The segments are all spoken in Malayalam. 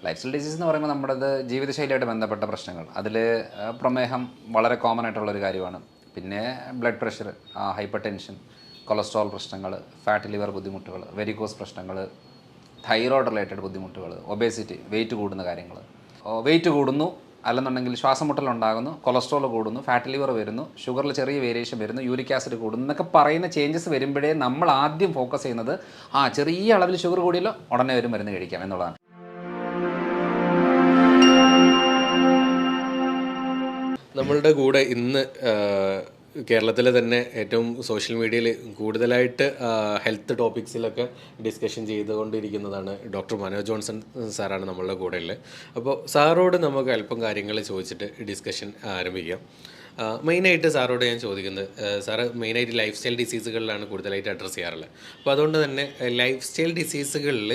ലൈഫ് സ്റ്റൈൽ ഡിസീസ് എന്ന് പറയുമ്പോൾ നമ്മുടേത് ജീവിതശൈലിയായിട്ട് ബന്ധപ്പെട്ട പ്രശ്നങ്ങൾ. അതിൽ പ്രമേഹം വളരെ കോമൺ ആയിട്ടുള്ളൊരു കാര്യമാണ്. പിന്നെ blood pressure, hyper tension, cholesterol പ്രശ്നങ്ങൾ, ഫാറ്റ് ലിവർ ബുദ്ധിമുട്ടുകൾ, വെരിക്കോസ് പ്രശ്നങ്ങൾ, തൈറോയ്ഡ് റിലേറ്റഡ് ബുദ്ധിമുട്ടുകൾ, ഒബേസിറ്റി, വെയിറ്റ് കൂടുന്ന കാര്യങ്ങൾ. വെയിറ്റ് കൂടുന്നു അല്ലെന്നുണ്ടെങ്കിൽ ശ്വാസം മുട്ടലുണ്ടാകുന്നു, കൊളസ്ട്രോൾ കൂടുന്നു, ഫാറ്റ് ലിവർ വരുന്നു, ഷുഗറിൽ ചെറിയ വേരിയേഷൻ വരുന്നു, യൂറിക് ആസിഡ് കൂടുന്നു എന്നൊക്കെ പറയുന്ന ചേഞ്ചസ് വരുമ്പോഴേ നമ്മൾ ആദ്യം ഫോക്കസ് ചെയ്യുന്നത് ചെറിയ അളവിൽ ഷുഗർ കൂടിയല്ലോ ഉടനെ ഒരു മരുന്ന് കഴിക്കാം എന്നുള്ളതാണ്. നമ്മളുടെ കൂടെ ഇന്ന് കേരളത്തിലെ തന്നെ ഏറ്റവും സോഷ്യൽ മീഡിയയിൽ കൂടുതലായിട്ട് ഹെൽത്ത് ടോപ്പിക്സിലൊക്കെ ഡിസ്കഷൻ ചെയ്തുകൊണ്ടിരിക്കുന്നതാണ് ഡോക്ടർ മനോജ് ജോൺസൺ സാറാണ് നമ്മളുടെ കൂടെ ഉള്ളത്. അപ്പോൾ സാറോട് നമുക്ക് അല്പം കാര്യങ്ങൾ ചോദിച്ചിട്ട് ഡിസ്കഷൻ ആരംഭിക്കാം. മെയിനായിട്ട് സാറോട് ഞാൻ ചോദിക്കുന്നത്, സാറ് മെയിനായിട്ട് ലൈഫ് സ്റ്റൈൽ ഡിസീസുകളിലാണ് കൂടുതലായിട്ട് അഡ്രസ്സ് ചെയ്യാറുള്ളത്. അപ്പോൾ അതുകൊണ്ട് തന്നെ ലൈഫ് സ്റ്റൈൽ ഡിസീസുകളിൽ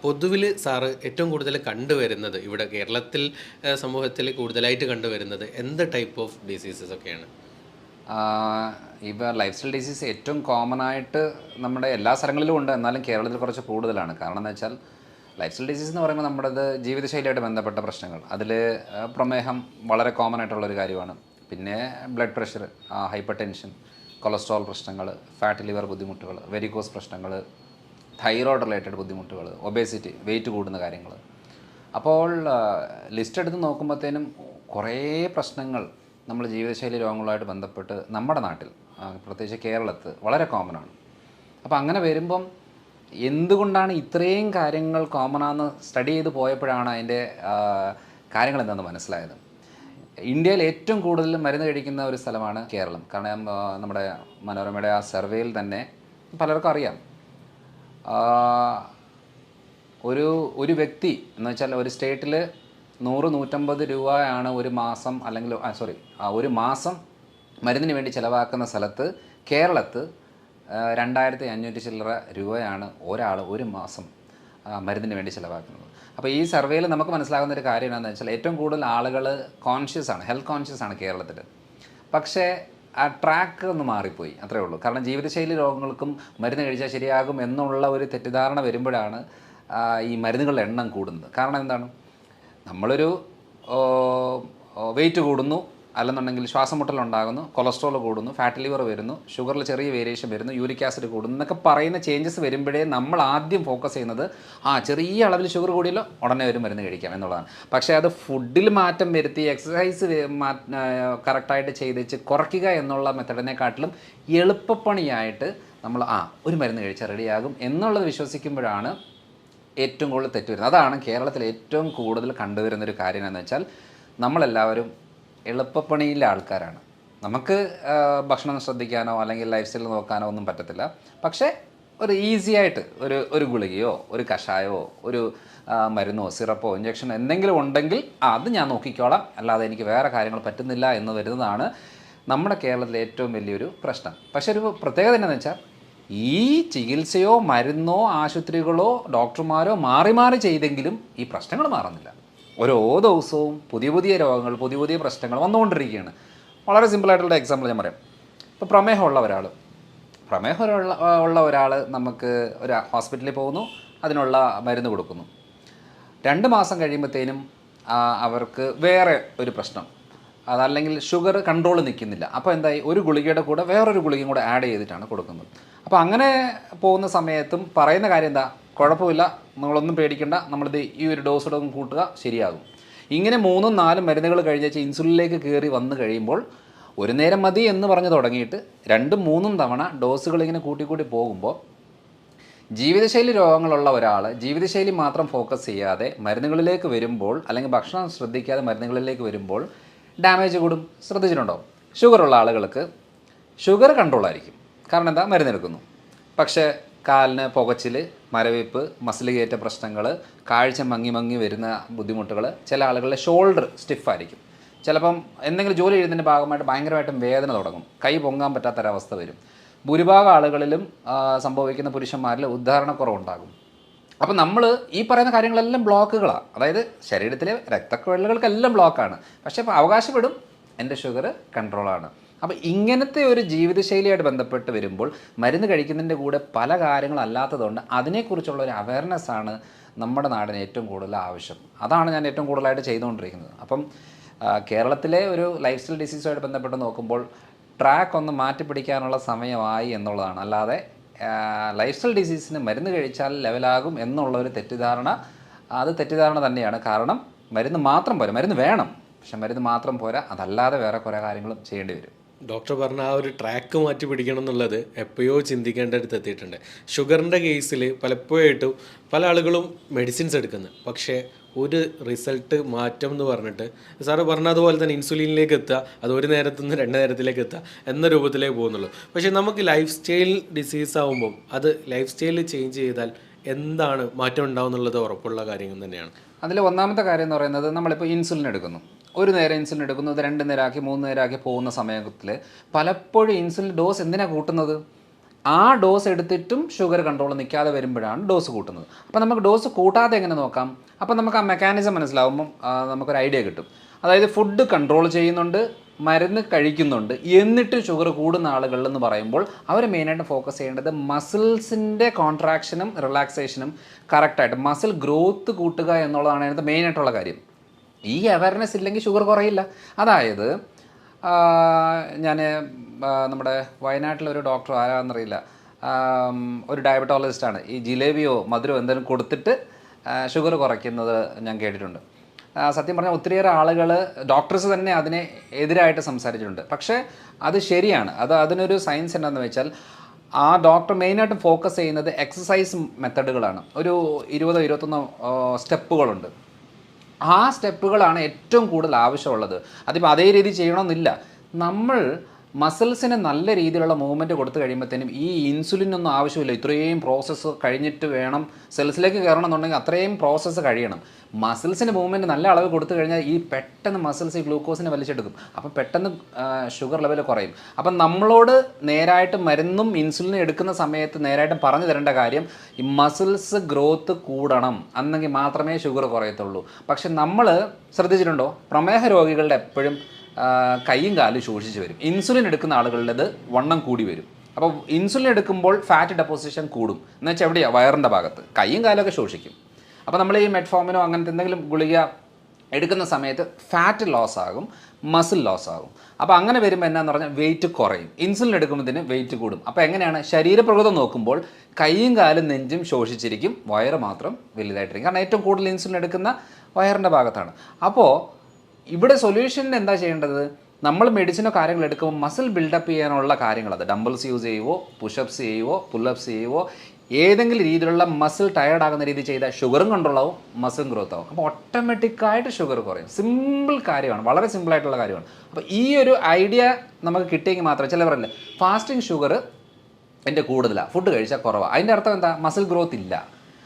പൊതുവിൽ സാറ് ഏറ്റവും കൂടുതൽ കണ്ടുവരുന്നത് ഇവിടെ കേരളത്തിൽ സമൂഹത്തിൽ കൂടുതലായിട്ട് കണ്ടുവരുന്നത് എന്ത് ടൈപ്പ് ഓഫ് ഡിസീസസ് ഒക്കെയാണ്? ഇപ്പോൾ ലൈഫ് സ്റ്റൈൽ ഡിസീസ് ഏറ്റവും കോമൺ ആയിട്ട് നമ്മുടെ എല്ലാ സ്ഥലങ്ങളിലും ഉണ്ട്, എന്നാലും കേരളത്തിൽ കുറച്ച് കൂടുതലാണ്. കാരണം എന്ന് വെച്ചാൽ ലൈഫ് സ്റ്റൈൽ ഡിസീസ് എന്ന് പറയുമ്പോൾ നമ്മുടേത് ജീവിതശൈലിയായിട്ട് ബന്ധപ്പെട്ട പ്രശ്നങ്ങൾ. അതിൽ പ്രമേഹം വളരെ കോമൺ ആയിട്ടുള്ളൊരു കാര്യമാണ്. പിന്നെ blood pressure, hyper tension, cholesterol പ്രശ്നങ്ങൾ, ഫാറ്റ് ലിവർ ബുദ്ധിമുട്ടുകൾ, വെരിക്കോസ് പ്രശ്നങ്ങൾ, തൈറോയ്ഡ് റിലേറ്റഡ് ബുദ്ധിമുട്ടുകൾ, ഒബേസിറ്റി, വെയിറ്റ് കൂടുന്ന കാര്യങ്ങൾ. അപ്പോൾ ലിസ്റ്റ് എടുത്ത് നോക്കുമ്പോഴത്തേനും കുറേ പ്രശ്നങ്ങൾ നമ്മൾ ജീവിതശൈലി രോഗങ്ങളുമായിട്ട് ബന്ധപ്പെട്ട് നമ്മുടെ നാട്ടിൽ, പ്രത്യേകിച്ച് കേരളത്തിൽ വളരെ കോമൺ ആണ്. അപ്പോൾ അങ്ങനെ വരുമ്പം എന്തുകൊണ്ടാണ് ഇത്രയും കാര്യങ്ങൾ കോമൺ ആണെന്ന് സ്റ്റഡി ചെയ്ത് പോയപ്പോഴാണ് അതിൻ്റെ കാര്യങ്ങൾ എന്താണെന്ന് മനസ്സിലായത്. ഇന്ത്യയിൽ ഏറ്റവും കൂടുതൽ മരുന്ന് കഴിക്കുന്ന ഒരു സ്ഥലമാണ് കേരളം. കാരണം നമ്മുടെ മനോരമയുടെ ആ സർവേയിൽ തന്നെ പലർക്കും അറിയാം, ഒരു വ്യക്തി എന്ന് വെച്ചാൽ ഒരു സ്റ്റേറ്റിൽ 100-150 രൂപയാണ് ഒരു മാസം, അല്ലെങ്കിൽ ഒരു മാസം മരുന്നിന് വേണ്ടി ചിലവാക്കുന്ന സ്ഥലത്ത് കേരളത്തിൽ 2500 ചില്ലറ രൂപയാണ് ഒരാൾ ഒരു മാസം മരുന്നിന് വേണ്ടി ചിലവാക്കുന്നത്. അപ്പോൾ ഈ സർവേയിൽ നമുക്ക് മനസ്സിലാകുന്ന ഒരു കാര്യം എന്താണെന്ന് വെച്ചാൽ ഏറ്റവും കൂടുതൽ ആളുകൾ കോൺഷ്യസ് ആണ്, ഹെൽത്ത് കോൺഷ്യസ് ആണ് കേരളത്തിൽ. പക്ഷേ ആ ട്രാക്ക് ഒന്ന് മാറിപ്പോയി, അത്രയേ ഉള്ളൂ. കാരണം ജീവിതശൈലി രോഗങ്ങൾക്കും മരുന്ന് കഴിച്ചാൽ ശരിയാകും എന്നുള്ള ഒരു തെറ്റിദ്ധാരണ വരുമ്പോഴാണ് ഈ മരുന്നുകളുടെ എണ്ണം കൂടുന്നത്. കാരണം എന്താണ്, നമ്മളൊരു വെയിറ്റ് കൂടുന്നു അല്ലെന്നുണ്ടെങ്കിൽ ശ്വാസം മുട്ടലുണ്ടാകുന്നു, കൊളസ്ട്രോൾ കൂടുന്നു, ഫാറ്റ് ലിവർ വരുന്നു, ഷുഗറിൽ ചെറിയ വേരിയേഷൻ വരുന്നു, യൂറിക് ആസിഡ് കൂടുന്നു എന്നൊക്കെ പറയുന്ന ചേഞ്ചസ് വരുമ്പോഴേ നമ്മൾ ആദ്യം ഫോക്കസ് ചെയ്യുന്നത് ചെറിയ അളവിൽ ഷുഗർ കൂടിയല്ലോ ഉടനെ ഒരു മരുന്ന് കഴിക്കാം എന്നുള്ളതാണ്. പക്ഷേ അത് ഫുഡിൽ മാറ്റം വരുത്തി എക്സസൈസ് കറക്റ്റായിട്ട് ചെയ്തിച്ച് കുറയ്ക്കുക എന്നുള്ള മെത്തഡിനെക്കാട്ടിലും എളുപ്പപ്പണിയായിട്ട് നമ്മൾ ഒരു മരുന്ന് കഴിച്ചാൽ റെഡിയാകും എന്നുള്ളത് വിശ്വസിക്കുമ്പോഴാണ് ഏറ്റവും കൂടുതൽ തെറ്റ് വരുന്നത്. അതാണ് കേരളത്തിൽ ഏറ്റവും കൂടുതൽ കണ്ടുവരുന്നൊരു കാര്യം എന്ന് വെച്ചാൽ നമ്മളെല്ലാവരും എളുപ്പപ്പണിയിലെ ആൾക്കാരാണ്. നമുക്ക് ഭക്ഷണം ശ്രദ്ധിക്കാനോ അല്ലെങ്കിൽ ലൈഫ് സ്റ്റൈൽ നോക്കാനോ ഒന്നും പറ്റത്തില്ല. പക്ഷേ ഒരു ഈസി ആയിട്ട് ഒരു ഗുളികയോ ഒരു കഷായമോ ഒരു മരുന്നോ സിറപ്പോ ഇഞ്ചക്ഷനോ എന്തെങ്കിലും ഉണ്ടെങ്കിൽ അത് ഞാൻ നോക്കിക്കോളാം, അല്ലാതെ എനിക്ക് വേറെ കാര്യങ്ങൾ പറ്റുന്നില്ല എന്ന് വരുന്നതാണ് നമ്മുടെ കേരളത്തിലെ ഏറ്റവും വലിയൊരു പ്രശ്നം. പക്ഷേ ഒരു പ്രത്യേകത എന്താണെന്ന് വെച്ചാൽ ഈ ചികിത്സയോ മരുന്നോ ആശുപത്രികളോ ഡോക്ടർമാരോ മാറി മാറി ചെയ്തെങ്കിലും ഈ പ്രശ്നങ്ങൾ മാറുന്നില്ല. ഓരോ ദിവസവും പുതിയ പുതിയ രോഗങ്ങൾ, പുതിയ പുതിയ പ്രശ്നങ്ങൾ വന്നുകൊണ്ടിരിക്കുകയാണ്. വളരെ സിമ്പിളായിട്ടുള്ള എക്സാമ്പിൾ ഞാൻ പറയാം. ഇപ്പോൾ പ്രമേഹമുള്ള ഒരാൾ നമുക്ക് ഒരു ഹോസ്പിറ്റലിൽ പോകുന്നു, അതിനുള്ള മരുന്ന് കൊടുക്കുന്നു. 2 മാസം കഴിയുമ്പോഴത്തേനും അവർക്ക് വേറെ ഒരു പ്രശ്നം, അതല്ലെങ്കിൽ ഷുഗർ കൺട്രോൾ നിൽക്കുന്നില്ല. അപ്പോൾ എന്തായി, ഒരു ഗുളികയുടെ കൂടെ വേറൊരു ഗുളികയും കൂടെ ആഡ് ചെയ്തിട്ടാണ് കൊടുക്കുന്നത്. അപ്പോൾ അങ്ങനെ പോകുന്ന സമയത്തും പറയുന്ന കാര്യം എന്താ, കുഴപ്പമില്ല, നിങ്ങളൊന്നും പേടിക്കേണ്ട, നമ്മളിത് ഈ ഒരു ഡോസോടെ കൂട്ടുക ശരിയാകും. ഇങ്ങനെ 3-4 മരുന്നുകൾ കഴിഞ്ഞാൽ ഇൻസുലിനിലേക്ക് കയറി വന്നു കഴിയുമ്പോൾ ഒരു നേരം മതി എന്ന് പറഞ്ഞ് തുടങ്ങിയിട്ട് 2-3 തവണ ഡോസുകൾ ഇങ്ങനെ കൂട്ടിക്കൂട്ടി പോകുമ്പോൾ ജീവിതശൈലി രോഗങ്ങളുള്ള ഒരാൾ ജീവിതശൈലി മാത്രം ഫോക്കസ് ചെയ്യാതെ മരുന്നുകളിലേക്ക് വരുമ്പോൾ, അല്ലെങ്കിൽ ഭക്ഷണം ശ്രദ്ധിക്കാതെ മരുന്നുകളിലേക്ക് വരുമ്പോൾ ഡാമേജ് കൂടും. ശ്രദ്ധിച്ചിട്ടുണ്ടോ? ഷുഗറുള്ള ആളുകൾക്ക് ഷുഗർ കൺട്രോൾ ആയിരിക്കും, കാരണം എന്താ, മരുന്നെടുക്കുന്നു. പക്ഷേ കാലിന് പുകച്ചിൽ, മരവിപ്പ്, മസിൽ കയറ്റ പ്രശ്നങ്ങൾ, കാഴ്ച മങ്ങി വരുന്ന ബുദ്ധിമുട്ടുകൾ, ചില ആളുകളുടെ ഷോൾഡർ സ്റ്റിഫായിരിക്കും. ചിലപ്പം എന്തെങ്കിലും ജോലി ചെയ്യുന്നതിൻ്റെ ഭാഗമായിട്ട് ഭയങ്കരമായിട്ടും വേദന തുടങ്ങും, കൈ പൊങ്ങാൻ പറ്റാത്തൊരവസ്ഥ വരും. ഭൂരിഭാഗം ആളുകളിലും സംഭവിക്കുന്ന പുരുഷന്മാരിൽ ഉദ്ധാരണക്കുറവുണ്ടാകും. അപ്പം നമ്മൾ ഈ പറയുന്ന കാര്യങ്ങളെല്ലാം ബ്ലോക്കുകളാണ്. അതായത് ശരീരത്തിലെ രക്തക്കുഴലുകൾക്കെല്ലാം ബ്ലോക്കാണ്. പക്ഷേ ഇപ്പോൾ അവകാശപ്പെടും എൻ്റെ ഷുഗർ കൺട്രോളാണ്. അപ്പോൾ ഇങ്ങനത്തെ ഒരു ജീവിതശൈലിയായിട്ട് ബന്ധപ്പെട്ട് വരുമ്പോൾ മരുന്ന് കഴിക്കുന്നതിൻ്റെ കൂടെ പല കാര്യങ്ങളല്ലാത്തതുകൊണ്ട് അതിനെക്കുറിച്ചുള്ള ഒരു അവയർനെസ്സാണ് നമ്മുടെ നാടിന് ഏറ്റവും കൂടുതൽ ആവശ്യം. അതാണ് ഞാൻ ഏറ്റവും കൂടുതലായിട്ട് ചെയ്തുകൊണ്ടിരിക്കുന്നത്. അപ്പം കേരളത്തിലെ ഒരു ലൈഫ് സ്റ്റൈൽ ഡിസീസുമായിട്ട് ബന്ധപ്പെട്ട് നോക്കുമ്പോൾ ട്രാക്ക് ഒന്ന് മാറ്റി പിടിക്കാനുള്ള സമയമായി എന്നുള്ളതാണ്. അല്ലാതെ ലൈഫ് സ്റ്റൈൽ ഡിസീസിന് മരുന്ന് കഴിച്ചാൽ ലെവലാകും എന്നുള്ളൊരു തെറ്റിദ്ധാരണ, അത് തെറ്റിദ്ധാരണ തന്നെയാണ്. കാരണം മരുന്ന് മാത്രം പോരാ, മരുന്ന് വേണം, പക്ഷെ മരുന്ന് മാത്രം പോരാ, അതല്ലാതെ വേറെ കുറേ കാര്യങ്ങളും ചെയ്യേണ്ടി വരും. ഡോക്ടർ പറഞ്ഞ ആ ഒരു ട്രാക്ക് മാറ്റി പിടിക്കണം എന്നുള്ളത് എപ്പോഴോ ചിന്തിക്കേണ്ടടുത്ത് എത്തിയിട്ടുണ്ട്. ഷുഗറിൻ്റെ കേസിൽ പലപ്പോഴായിട്ടും പല ആളുകളും മെഡിസിൻസ് എടുക്കുന്നത്, പക്ഷേ ഒരു റിസൾട്ട് മാറ്റം എന്ന് പറഞ്ഞിട്ട് സാറ് പറഞ്ഞതുപോലെ തന്നെ ഇൻസുലിനിലേക്ക് എത്തുക, അത് ഒരു നേരത്തു നിന്ന് 2 നേരത്തിലേക്ക് എത്തുക എന്ന രൂപത്തിലേക്ക് പോകുന്നുള്ളൂ. പക്ഷേ നമുക്ക് ലൈഫ് സ്റ്റൈൽ ഡിസീസ് ആകുമ്പം അത് ലൈഫ് സ്റ്റൈൽ ചേഞ്ച് ചെയ്താൽ എന്താണ് മാറ്റം ഉണ്ടാവും എന്നുള്ളത് ഉറപ്പുള്ള കാര്യങ്ങൾ തന്നെയാണ്. അതിൽ ഒന്നാമത്തെ കാര്യം എന്ന് പറയുന്നത്, നമ്മളിപ്പോൾ ഇൻസുലിൻ എടുക്കുന്നു, ഒരു നേരം ഇൻസുലിൻ എടുക്കുന്നു, അത് 2 നേരമാക്കി 3 നേരമാക്കി പോകുന്ന സമയത്തിൽ പലപ്പോഴും ഇൻസുലിൻ ഡോസ് എന്തിനാണ് കൂട്ടുന്നത്? ആ ഡോസ് എടുത്തിട്ടും ഷുഗർ കൺട്രോൾ നിൽക്കാതെ വരുമ്പോഴാണ് ഡോസ് കൂട്ടുന്നത്. അപ്പോൾ നമുക്ക് ഡോസ് കൂട്ടാതെ എങ്ങനെ നോക്കാം? അപ്പോൾ നമുക്ക് ആ മെക്കാനിസം മനസ്സിലാവുമ്പം നമുക്കൊരു ഐഡിയ കിട്ടും. അതായത് ഫുഡ് കൺട്രോൾ ചെയ്യുന്നുണ്ട്, മരുന്ന് കഴിക്കുന്നുണ്ട്, എന്നിട്ട് ഷുഗർ കൂടുന്ന ആളുകളെന്ന് പറയുമ്പോൾ അവർ മെയിനായിട്ട് ഫോക്കസ് ചെയ്യേണ്ടത് മസിൽസിൻ്റെ കോൺട്രാക്ഷനും റിലാക്സേഷനും കറക്റ്റായിട്ട് മസിൽ ഗ്രോത്ത് കൂട്ടുക എന്നുള്ളതാണ് അതിനകത്ത് മെയിനായിട്ടുള്ള കാര്യം. ഈ അവയർനെസ് ഇല്ലെങ്കിൽ ഷുഗർ കുറയില്ല. അതായത് ഞാൻ നമ്മുടെ വയനാട്ടിലൊരു ഡോക്ടർ ആരാണെന്നറിയില്ല, ഒരു ഡയബറ്റോളജിസ്റ്റാണ്, ഈ ജിലേബിയോ മധുരമോ എന്തെങ്കിലും കൊടുത്തിട്ട് ഷുഗർ കുറയ്ക്കുന്നത് ഞാൻ കേട്ടിട്ടുണ്ട്. സത്യം പറഞ്ഞാൽ ഒത്തിരിയേറെ ആളുകൾ, ഡോക്ടേഴ്സ് തന്നെ അതിനെ എതിരായിട്ട് സംസാരിച്ചിട്ടുണ്ട്. പക്ഷേ അത് ശരിയാണ്. അതിനൊരു സയൻസ് എന്താണെന്ന് വെച്ചാൽ, ആ ഡോക്ടർ മെയിനായിട്ട് ഫോക്കസ് ചെയ്യുന്നത് എക്സസൈസ് മെത്തഡുകളാണ്. ഒരു 20-21 സ്റ്റെപ്പുകളുണ്ട്. ആ സ്റ്റെപ്പുകളാണ് ഏറ്റവും കൂടുതൽ ആവശ്യമുള്ളത്. അതിപ്പോൾ അതേ രീതി ചെയ്യണമെന്നില്ല. നമ്മൾ മസിൽസിന് നല്ല രീതിയിലുള്ള മൂവ്മെൻറ്റ് കൊടുത്തു കഴിയുമ്പോഴത്തേനും ഈ ഇൻസുലിനൊന്നും ആവശ്യമില്ല. ഇത്രയും പ്രോസസ്സ് കഴിഞ്ഞിട്ട് വേണം സെൽസിലേക്ക് കയറണം എന്നുണ്ടെങ്കിൽ അത്രയും പ്രോസസ്സ് കഴിയണം. മസിൽസിന് മൂവ്മെൻറ്റ് നല്ല അളവ് കൊടുത്തു കഴിഞ്ഞാൽ ഈ പെട്ടെന്ന് മസിൽസ് ഈ ഗ്ലൂക്കോസിനെ വലിച്ചെടുക്കും. അപ്പം പെട്ടെന്ന് ഷുഗർ ലെവൽ കുറയും. അപ്പം നമ്മളോട് നേരായിട്ട് മരുന്നും ഇൻസുലിനും എടുക്കുന്ന സമയത്ത് നേരായിട്ട് പറഞ്ഞു തരേണ്ട കാര്യം, ഈ മസിൽസ് ഗ്രോത്ത് കൂടണം, എന്നെങ്കിൽ മാത്രമേ ഷുഗർ കുറയത്തുള്ളൂ. പക്ഷെ നമ്മൾ ശ്രദ്ധിച്ചിട്ടുണ്ടോ, പ്രമേഹ രോഗികളുടെ എപ്പോഴും കൈയും കാലും ശോഷിച്ച് വരും. ഇൻസുലിൻ എടുക്കുന്ന ആളുകളുടേത് വണ്ണം കൂടി വരും. അപ്പോൾ ഇൻസുലിൻ എടുക്കുമ്പോൾ ഫാറ്റ് ഡെപ്പോസിഷൻ കൂടും. എന്ന് വെച്ചാൽ എവിടെയാണ്? വയറിൻ്റെ ഭാഗത്ത്. കൈയും കാലമൊക്കെ ശോഷിക്കും. അപ്പോൾ നമ്മൾ ഈ മെറ്റ്ഫോമിനോ അങ്ങനത്തെ എന്തെങ്കിലും ഗുളിക എടുക്കുന്ന സമയത്ത് ഫാറ്റ് ലോസ് ആകും, മസിൽ ലോസ് ആകും. അപ്പോൾ അങ്ങനെ വരുമ്പോൾ എന്നാന്ന് പറഞ്ഞാൽ വെയിറ്റ് കുറയും. ഇൻസുലിൻ എടുക്കുമ്പോഴത്തേന് വെയിറ്റ് കൂടും. അപ്പോൾ എങ്ങനെയാണ്? ശരീരപ്രകൃതം നോക്കുമ്പോൾ കൈയും കാലും നെഞ്ചും ശോഷിച്ചിരിക്കും, വയറ് മാത്രം വലുതായിട്ടിരിക്കും. കാരണം ഏറ്റവും കൂടുതൽ ഇൻസുലിൻ എടുക്കുന്ന വയറിൻ്റെ ഭാഗത്താണ്. അപ്പോൾ ഇവിടെ സൊല്യൂഷൻ എന്താ ചെയ്യേണ്ടത്? നമ്മൾ മെഡിസിനോ കാര്യങ്ങൾ എടുക്കുമ്പോൾ മസിൽ ബിൽഡപ്പ് ചെയ്യാനുള്ള കാര്യങ്ങൾ, അത് ഡംബിൾസ് യൂസ് ചെയ്യുവോ, പുഷപ്സ് ചെയ്യുവോ, പുല്ലപ്സ് ചെയ്യുവോ, ഏതെങ്കിലും രീതിയിലുള്ള മസിൽ ടയേർഡ് ആകുന്ന രീതി ചെയ്താൽ ഷുഗറും കൺട്രോൾ ആവും, മസിലും ഗ്രോത്ത് ആവും. അപ്പോൾ ഓട്ടോമാറ്റിക്കായിട്ട് ഷുഗർ കുറയും. സിമ്പിൾ കാര്യമാണ്, വളരെ സിമ്പിളായിട്ടുള്ള കാര്യമാണ്. അപ്പോൾ ഈ ഒരു ഐഡിയ നമുക്ക് കിട്ടിയെങ്കിൽ മാത്രമേ, ചിലവരല്ലേ ഫാസ്റ്റിംഗ് ഷുഗർ എൻ്റെ കൂടുതലാണ്, ഫുഡ് കഴിച്ചാൽ കുറവാണ്, അതിൻ്റെ അർത്ഥം എന്താ? മസിൽ ഗ്രോത്ത് ഇല്ല.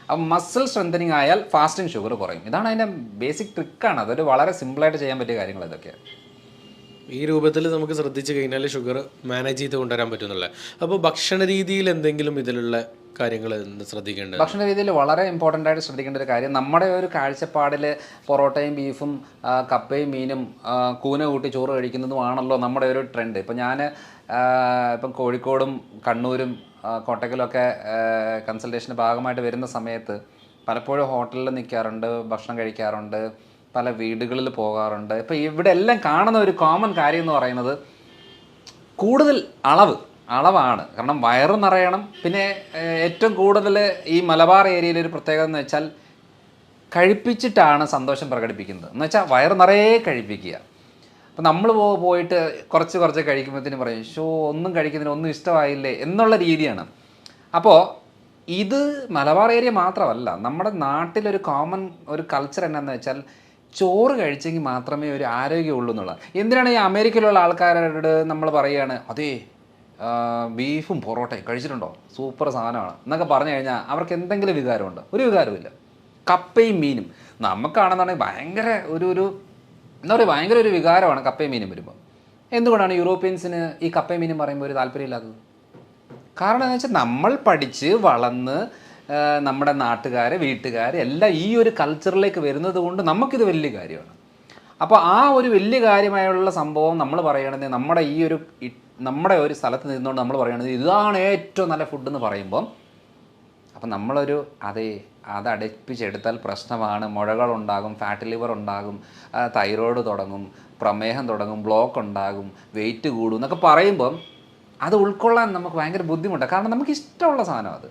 അപ്പം മസിൽ സ്ട്രെങ്തനിങ് ആയാൽ ഫാസ്റ്റിംഗ് ഷുഗർ കുറയും. ഇതാണ് അതിൻ്റെ ബേസിക് ട്രിക്കാണ്. അതൊരു വളരെ സിമ്പിളായിട്ട് ചെയ്യാൻ പറ്റിയ കാര്യങ്ങൾ ഇതൊക്കെയാണ്. ഈ രൂപത്തിൽ നമുക്ക് ശ്രദ്ധിച്ചു കഴിഞ്ഞാൽ ഷുഗർ മാനേജ് ചെയ്ത് കൊണ്ടുവരാൻ പറ്റുന്നുള്ളത്. അപ്പോൾ ഭക്ഷണ രീതിയിൽ എന്തെങ്കിലും ഇതിലുള്ള കാര്യങ്ങൾ ശ്രദ്ധിക്കേണ്ടത്? ഭക്ഷണ രീതിയിൽ വളരെ ഇമ്പോർട്ടൻ്റ് ആയിട്ട് ശ്രദ്ധിക്കേണ്ട ഒരു കാര്യം, നമ്മുടെ ഒരു കാഴ്ചപ്പാടിൽ പൊറോട്ടയും ബീഫും കപ്പയും മീനും കൂന കൂട്ടി ചോറ് കഴിക്കുന്നതുമാണല്ലോ നമ്മുടെ ഒരു ട്രെൻഡ്. ഇപ്പം ഞാൻ ഇപ്പം കോഴിക്കോടും കണ്ണൂരും കോട്ടക്കലൊക്കെ കൺസൾട്ടേഷൻ്റെ ഭാഗമായിട്ട് വരുന്ന സമയത്ത് പലപ്പോഴും ഹോട്ടലിൽ നിൽക്കാറുണ്ട്, ഭക്ഷണം കഴിക്കാറുണ്ട്, പല വീടുകളിൽ പോകാറുണ്ട്. ഇപ്പോൾ ഇവിടെ എല്ലാം കാണുന്ന ഒരു കോമൺ കാര്യം എന്ന് പറയുന്നത് കൂടുതൽ അളവാണ്. കാരണം വയറ് നിറയണം. പിന്നെ ഏറ്റവും കൂടുതൽ ഈ മലബാർ ഏരിയയിലൊരു പ്രത്യേകത എന്ന് വെച്ചാൽ കഴിപ്പിച്ചിട്ടാണ് സന്തോഷം പ്രകടിപ്പിക്കുന്നത്. എന്ന് വെച്ചാൽ വയറ് നിറയെ കഴിപ്പിക്കുക. അപ്പോൾ നമ്മൾ പോയിട്ട് കുറച്ച് കഴിക്കുമ്പോഴത്തേനും പറയും, ഒന്നും കഴിക്കുന്നതിന് ഒന്നും ഇഷ്ടമായില്ലേ എന്നുള്ള രീതിയാണ്. അപ്പോൾ ഇത് മലബാർ ഏരിയ മാത്രമല്ല, നമ്മുടെ നാട്ടിലൊരു കോമൺ ഒരു കൾച്ചർ എന്നാന്ന് വെച്ചാൽ ചോറ് കഴിച്ചെങ്കിൽ മാത്രമേ ഒരു ആരോഗ്യമുള്ളൂ എന്നുള്ളത്. എന്തിനാണ് ഈ അമേരിക്കയിലുള്ള ആൾക്കാരോട് നമ്മൾ പറയുകയാണ്, അതേ ബീഫും പൊറോട്ടയും കഴിച്ചിട്ടുണ്ടോ, സൂപ്പർ സാധനമാണ് എന്നൊക്കെ പറഞ്ഞു കഴിഞ്ഞാൽ അവർക്ക് എന്തെങ്കിലും വികാരമുണ്ടോ? ഒരു വികാരമില്ല. കപ്പയും മീനും നമുക്കാണെന്നുണ്ടെങ്കിൽ ഭയങ്കര എന്താ പറയുക, ഭയങ്കര ഒരു വികാരമാണ് കപ്പയും മീനും വരുമ്പോൾ. എന്തുകൊണ്ടാണ് യൂറോപ്യൻസിന് ഈ കപ്പയും മീനും പറയുമ്പോൾ ഒരു താല്പര്യമില്ലാത്തത്? കാരണം എന്ന് വെച്ചാൽ നമ്മൾ പഠിച്ച് വളർന്ന് നമ്മുടെ നാട്ടുകാർ വീട്ടുകാർ എല്ലാം ഈ ഒരു കൾച്ചറിലേക്ക് വരുന്നത് കൊണ്ട് നമുക്കിത് വലിയ കാര്യമാണ്. അപ്പോൾ ആ ഒരു വലിയ കാര്യമായുള്ള സംഭവം നമ്മൾ പറയണത് നമ്മുടെ ഒരു സ്ഥലത്ത് നിന്നുകൊണ്ട് നമ്മൾ പറയണത് ഇതാണ് ഏറ്റവും നല്ല ഫുഡ് എന്ന് പറയുമ്പം അപ്പം നമ്മളൊരു അത് അടപ്പിച്ചെടുത്താൽ പ്രശ്നമാണ്. മുഴകളുണ്ടാകും, ഫാറ്റ് ലിവർ ഉണ്ടാകും, തൈറോയ്ഡ് തുടങ്ങും, പ്രമേഹം തുടങ്ങും, ബ്ലോക്ക് ഉണ്ടാകും, വെയിറ്റ് കൂടും എന്നൊക്കെ പറയുമ്പം അത് ഉൾക്കൊള്ളാൻ നമുക്ക് ഭയങ്കര ബുദ്ധിമുട്ടാണ്. കാരണം നമുക്ക് ഇഷ്ടമുള്ള സാധനം അത്.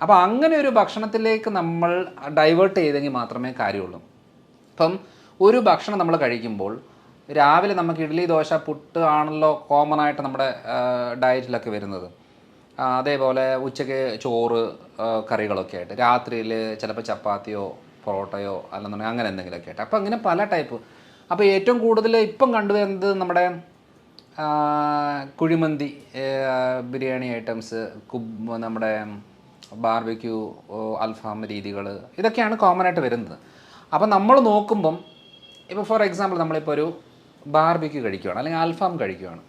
അപ്പോൾ അങ്ങനെ ഒരു ഭക്ഷണത്തിലേക്ക് നമ്മൾ ഡൈവേർട്ട് ചെയ്തെങ്കിൽ മാത്രമേ കാര്യമുള്ളൂ. ഇപ്പം ഒരു ഭക്ഷണം നമ്മൾ കഴിക്കുമ്പോൾ രാവിലെ നമുക്ക് ഇഡ്ഡലി, ദോശ, പുട്ട് ആണല്ലോ കോമൺ ആയിട്ട് നമ്മുടെ ഡയറ്റിലൊക്കെ വരുന്നത്. അതേപോലെ ഉച്ചയ്ക്ക് ചോറ്, കറികളൊക്കെ ആയിട്ട്, രാത്രിയിൽ ചിലപ്പോൾ ചപ്പാത്തിയോ പൊറോട്ടയോ അല്ലെന്നുണ്ടെങ്കിൽ അങ്ങനെ എന്തെങ്കിലുമൊക്കെ ആയിട്ട്. അപ്പോൾ അങ്ങനെ പല ടൈപ്പ്. അപ്പോൾ ഏറ്റവും കൂടുതൽ ഇപ്പം കണ്ടുവരുന്നത് നമ്മുടെ കുഴിമന്തി, ബിരിയാണി ഐറ്റംസ്, നമ്മുടെ ബാർബിക്യൂ, അൽഫാം രീതികൾ, ഇതൊക്കെയാണ് കോമൺ ആയിട്ട് വരുന്നത്. അപ്പം നമ്മൾ നോക്കുമ്പം ഇപ്പോൾ ഫോർ എക്സാമ്പിൾ നമ്മളിപ്പോൾ ഒരു ബാർബിക്യൂ കഴിക്കുകയാണ് അല്ലെങ്കിൽ അൽഫാം കഴിക്കുകയാണ്.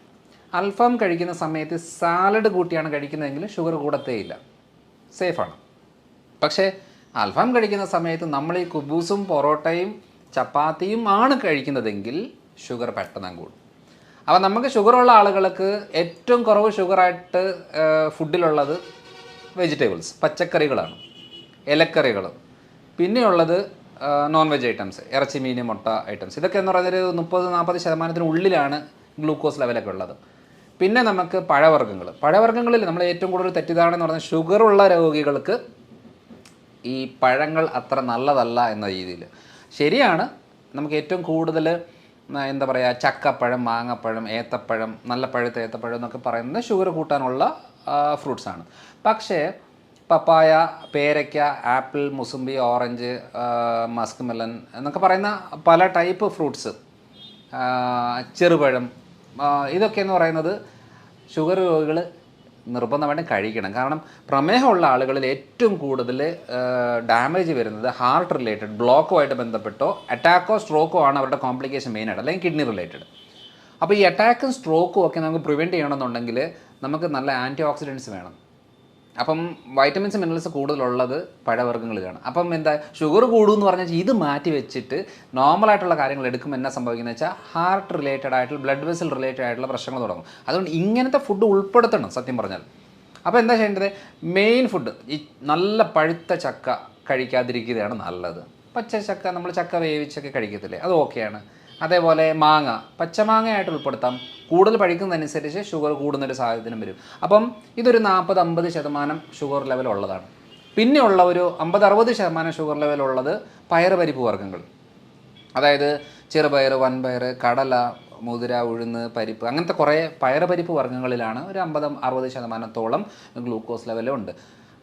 അൽഫാം കഴിക്കുന്ന സമയത്ത് സാലഡ് കൂട്ടിയാണ് കഴിക്കുന്നതെങ്കിൽ ഷുഗർ കൂടത്തേയില്ല, സേഫാണ്. പക്ഷേ അൽഫാം കഴിക്കുന്ന സമയത്ത് നമ്മൾ ഈ കുബൂസും പൊറോട്ടയും ചപ്പാത്തിയും ആണ് കഴിക്കുന്നതെങ്കിൽ ഷുഗർ പെട്ടെന്ന് കൂടും. അപ്പോൾ നമുക്ക് ഷുഗറുള്ള ആളുകൾക്ക് ഏറ്റവും കുറവ് ഷുഗറായിട്ട് ഫുഡിലുള്ളത് വെജിറ്റബിൾസ്, പച്ചക്കറികളാണ്, ഇലക്കറികൾ. പിന്നെയുള്ളത് നോൺ വെജ് ഐറ്റംസ്, ഇറച്ചി, മീൻ, മുട്ട ഐറ്റംസ്. ഇതൊക്കെ എന്ന് പറയുന്നൊരു 30-40% ഉള്ളിലാണ് ഗ്ലൂക്കോസ് ലെവലൊക്കെ ഉള്ളത്. പിന്നെ നമുക്ക് പഴവർഗ്ഗങ്ങളിൽ നമ്മൾ ഏറ്റവും കൂടുതൽ തെറ്റിദ്ധാരണ എന്ന് പറഞ്ഞാൽ ഷുഗറുള്ള രോഗികൾക്ക് ഈ പഴങ്ങൾ അത്ര നല്ലതല്ല എന്ന രീതിയിൽ. ശരിയാണ്, നമുക്ക് ഏറ്റവും കൂടുതൽ എന്താ പറയുക, ചക്കപ്പഴം, മാങ്ങപ്പഴം, ഏത്തപ്പഴം, നല്ല പഴുത്ത ഏത്തപ്പഴം എന്നൊക്കെ പറയുന്നത് ഷുഗർ കൂട്ടാനുള്ള ഫ്രൂട്ട്സാണ്. പക്ഷേ പപ്പായ, പേരയ്ക്ക, apple, mosambi, orange, Musk melon എന്നൊക്കെ പറയുന്ന പല ടൈപ്പ് ഫ്രൂട്ട്സ്, ചെറുപഴം, ഇതൊക്കെ എന്ന് പറയുന്നത് ഷുഗർ രോഗികൾ നിർബന്ധമായിട്ടും കഴിക്കണം. കാരണം പ്രമേഹമുള്ള ആളുകളിൽ ഏറ്റവും കൂടുതൽ ഡാമേജ് വരുന്നത് ഹാർട്ട് റിലേറ്റഡ് ബ്ലോക്കുമായിട്ട് ബന്ധപ്പെട്ടോ അറ്റാക്കോ സ്ട്രോക്കോ ആണ് അവരുടെ കോംപ്ലിക്കേഷൻ മെയിനായിട്ട്, അല്ലെങ്കിൽ കിഡ്നി റിലേറ്റഡ്. അപ്പോൾ ഈ അറ്റാക്കും സ്ട്രോക്കും ഒക്കെ നമുക്ക് പ്രിവെൻറ്റ് ചെയ്യണമെന്നുണ്ടെങ്കിൽ നമുക്ക് നല്ല ആൻറ്റി ഓക്സിഡൻസ് വേണം. അപ്പം വൈറ്റമിൻസ്, മിനറൽസ് കൂടുതലുള്ളത് പഴവർഗ്ഗങ്ങളിലാണ്. അപ്പം എന്താ ഷുഗർ കൂടുമെന്ന് പറഞ്ഞാൽ ഇത് മാറ്റി വെച്ചിട്ട് നോർമലായിട്ടുള്ള കാര്യങ്ങൾ എടുക്കുമ്പോൾ എന്നാ സംഭവിക്കുന്നത് വെച്ചാൽ ഹാർട്ട് റിലേറ്റഡ് ആയിട്ടുള്ള, ബ്ലഡ് വെസൽ റിലേറ്റഡ് ആയിട്ടുള്ള പ്രശ്നങ്ങൾ തുടങ്ങും. അതുകൊണ്ട് ഇങ്ങനത്തെ ഫുഡ് ഉൾപ്പെടുത്തണം സത്യം പറഞ്ഞാൽ. അപ്പോൾ എന്താ ചെയ്യേണ്ടത്, മെയിൻ ഫുഡ് ഈ നല്ല പഴുത്ത ചക്ക കഴിക്കാതിരിക്കുകയാണ് നല്ലത്. പച്ച ചക്ക, നമ്മൾ ചക്ക വേവിച്ചൊക്കെ കഴിക്കത്തില്ലേ, അത് ഓക്കെയാണ്. അതേപോലെ മാങ്ങ, പച്ചമാങ്ങയായിട്ട് ഉൾപ്പെടുത്താം. കൂടുതൽ പഴിക്കുന്നതനുസരിച്ച് ഷുഗർ കൂടുന്നൊരു സാഹചര്യം വരും. അപ്പം ഇതൊരു 40-50% ഷുഗർ ലെവൽ ഉള്ളതാണ്. പിന്നെയുള്ള ഒരു 50-60% ഷുഗർ ലെവലുള്ളത് പയറുപരിപ്പ് വർഗ്ഗങ്ങൾ, അതായത് ചെറുപയർ, വൻപയർ, കടല, മുതിര, ഉഴുന്ന്, പരിപ്പ്, അങ്ങനത്തെ കുറേ പയറുപരിപ്പ് വർഗ്ഗങ്ങളിലാണ് ഒരു 50-60% ഗ്ലൂക്കോസ് ലെവലുണ്ട്.